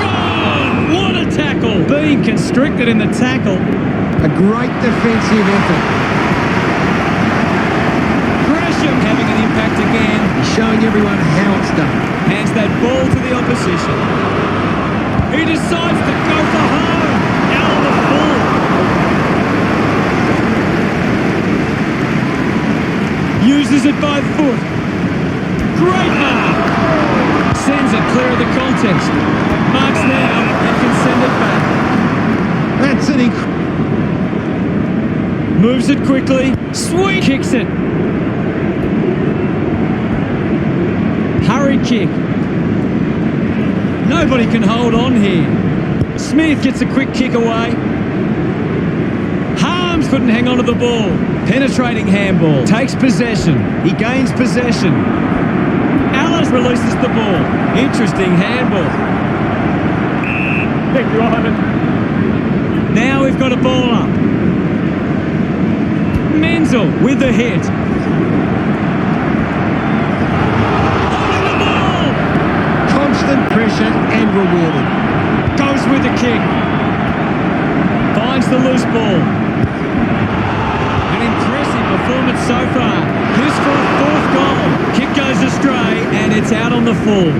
Gone! What a tackle! Being constricted in the tackle. A great defensive effort. Gresham having an impact again. He's showing everyone how it's done. Hands that ball to the opposition. He decides to go for home. Out of the full. Uses it by foot. Great mark. Sends it clear of the contest. Marks now and can send it back. That's an Moves it quickly. Sweet. Kicks it. Hurry kick. Nobody can hold on here. Smith gets a quick kick away. Harms couldn't hang on to the ball. Penetrating handball. Takes possession. He gains possession. Alice releases the ball. Interesting handball. Thank you, I'll have it. Now we've got a ball up. Menzel with the hit. pressure and rewarded. Goes with the kick. Finds the loose ball. An impressive performance so far. This for a fourth goal. Kick goes astray and it's out on the full.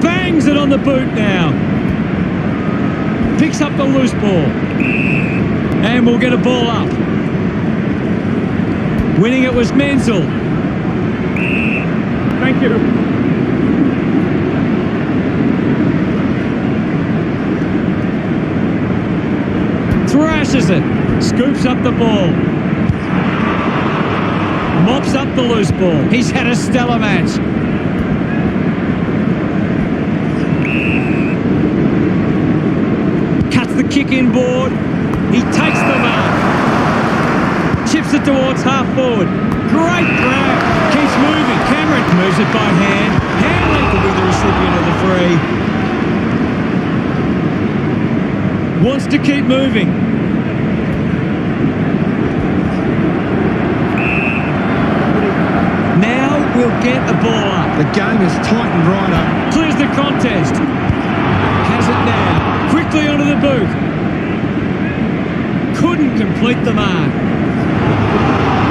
Bangs it on the boot now. Picks up the loose ball. And we'll get a ball up. Winning it was Menzel. Thank you. Thrashes it. Scoops up the ball. Mops up the loose ball. He's had a stellar match. Cuts the kick in board. He takes the mark. Chips it towards half forward. Great grab. Keeps moving. Cameron moves it by hand. Hanley could be the recipient of the free. Wants to keep moving. Now we'll get a ball up. The game has tightened right up. Clears the contest. Has it now. Quickly onto the boot. Couldn't complete the mark.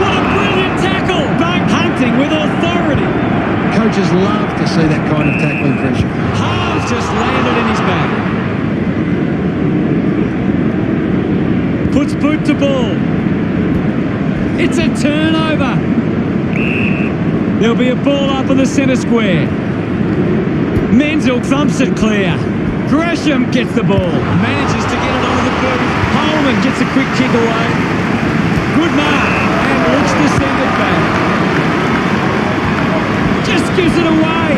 What a brilliant tackle! Bang hunting with authority. Coaches love to see that kind of tackling pressure. Halves just landed in his back. Puts boot to ball. It's a turnover. There'll be a ball up in the centre square. Menzel thumps it clear. Gresham gets the ball. Manages to get it onto the boot. Holman gets a quick kick away. Good mark. And looks to send it back. Just gives it away.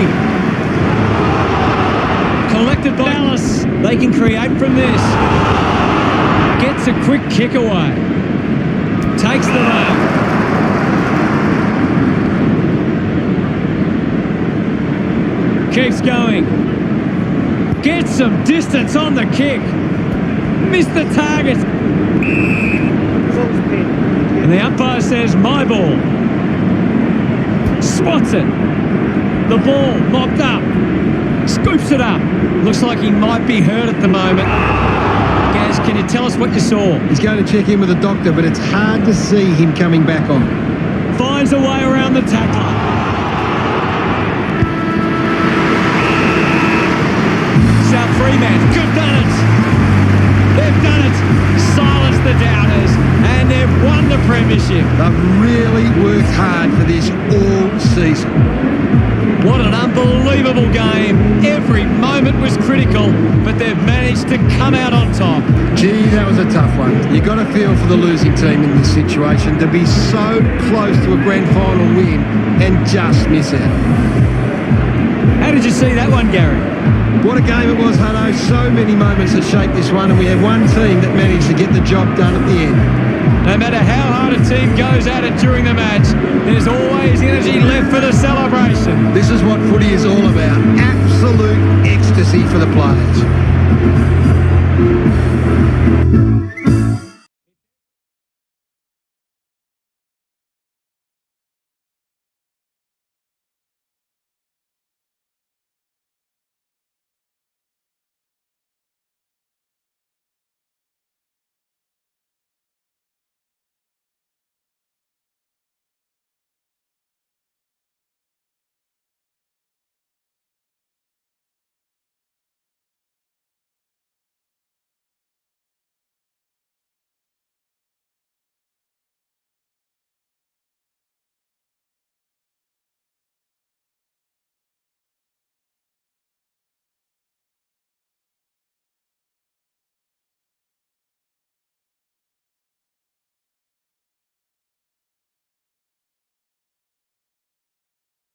Collected by Alice. They can create from this. Gets a quick kick away. Takes the mark. Keeps going. Gets some distance on the kick. Missed the target. And the umpire says, my ball. Swats it. The ball mopped up. Scoops it up. Looks like he might be hurt at the moment. Gaz, can you tell us what you saw? He's going to check in with the doctor, but it's hard to see him coming back on. Finds a way around the tackler. South Fremantle, good done it. They've done it. Silenced the doubters, and they've won the premiership. They've really worked hard for this all season. What an unbelievable game. Every moment was critical, but they've managed to come out on top. Gee, that was a tough one. You got to feel for the losing team in this situation to be so close to a grand final win and just miss out. How did you see that one, Gary? What a game it was, Hutto. So many moments that shaped this one, and we had one team that managed to get the job done at the end. No matter how hard a team goes at it during the match, there's always energy left for the celebration. This is what footy is all about. Absolute ecstasy for the players.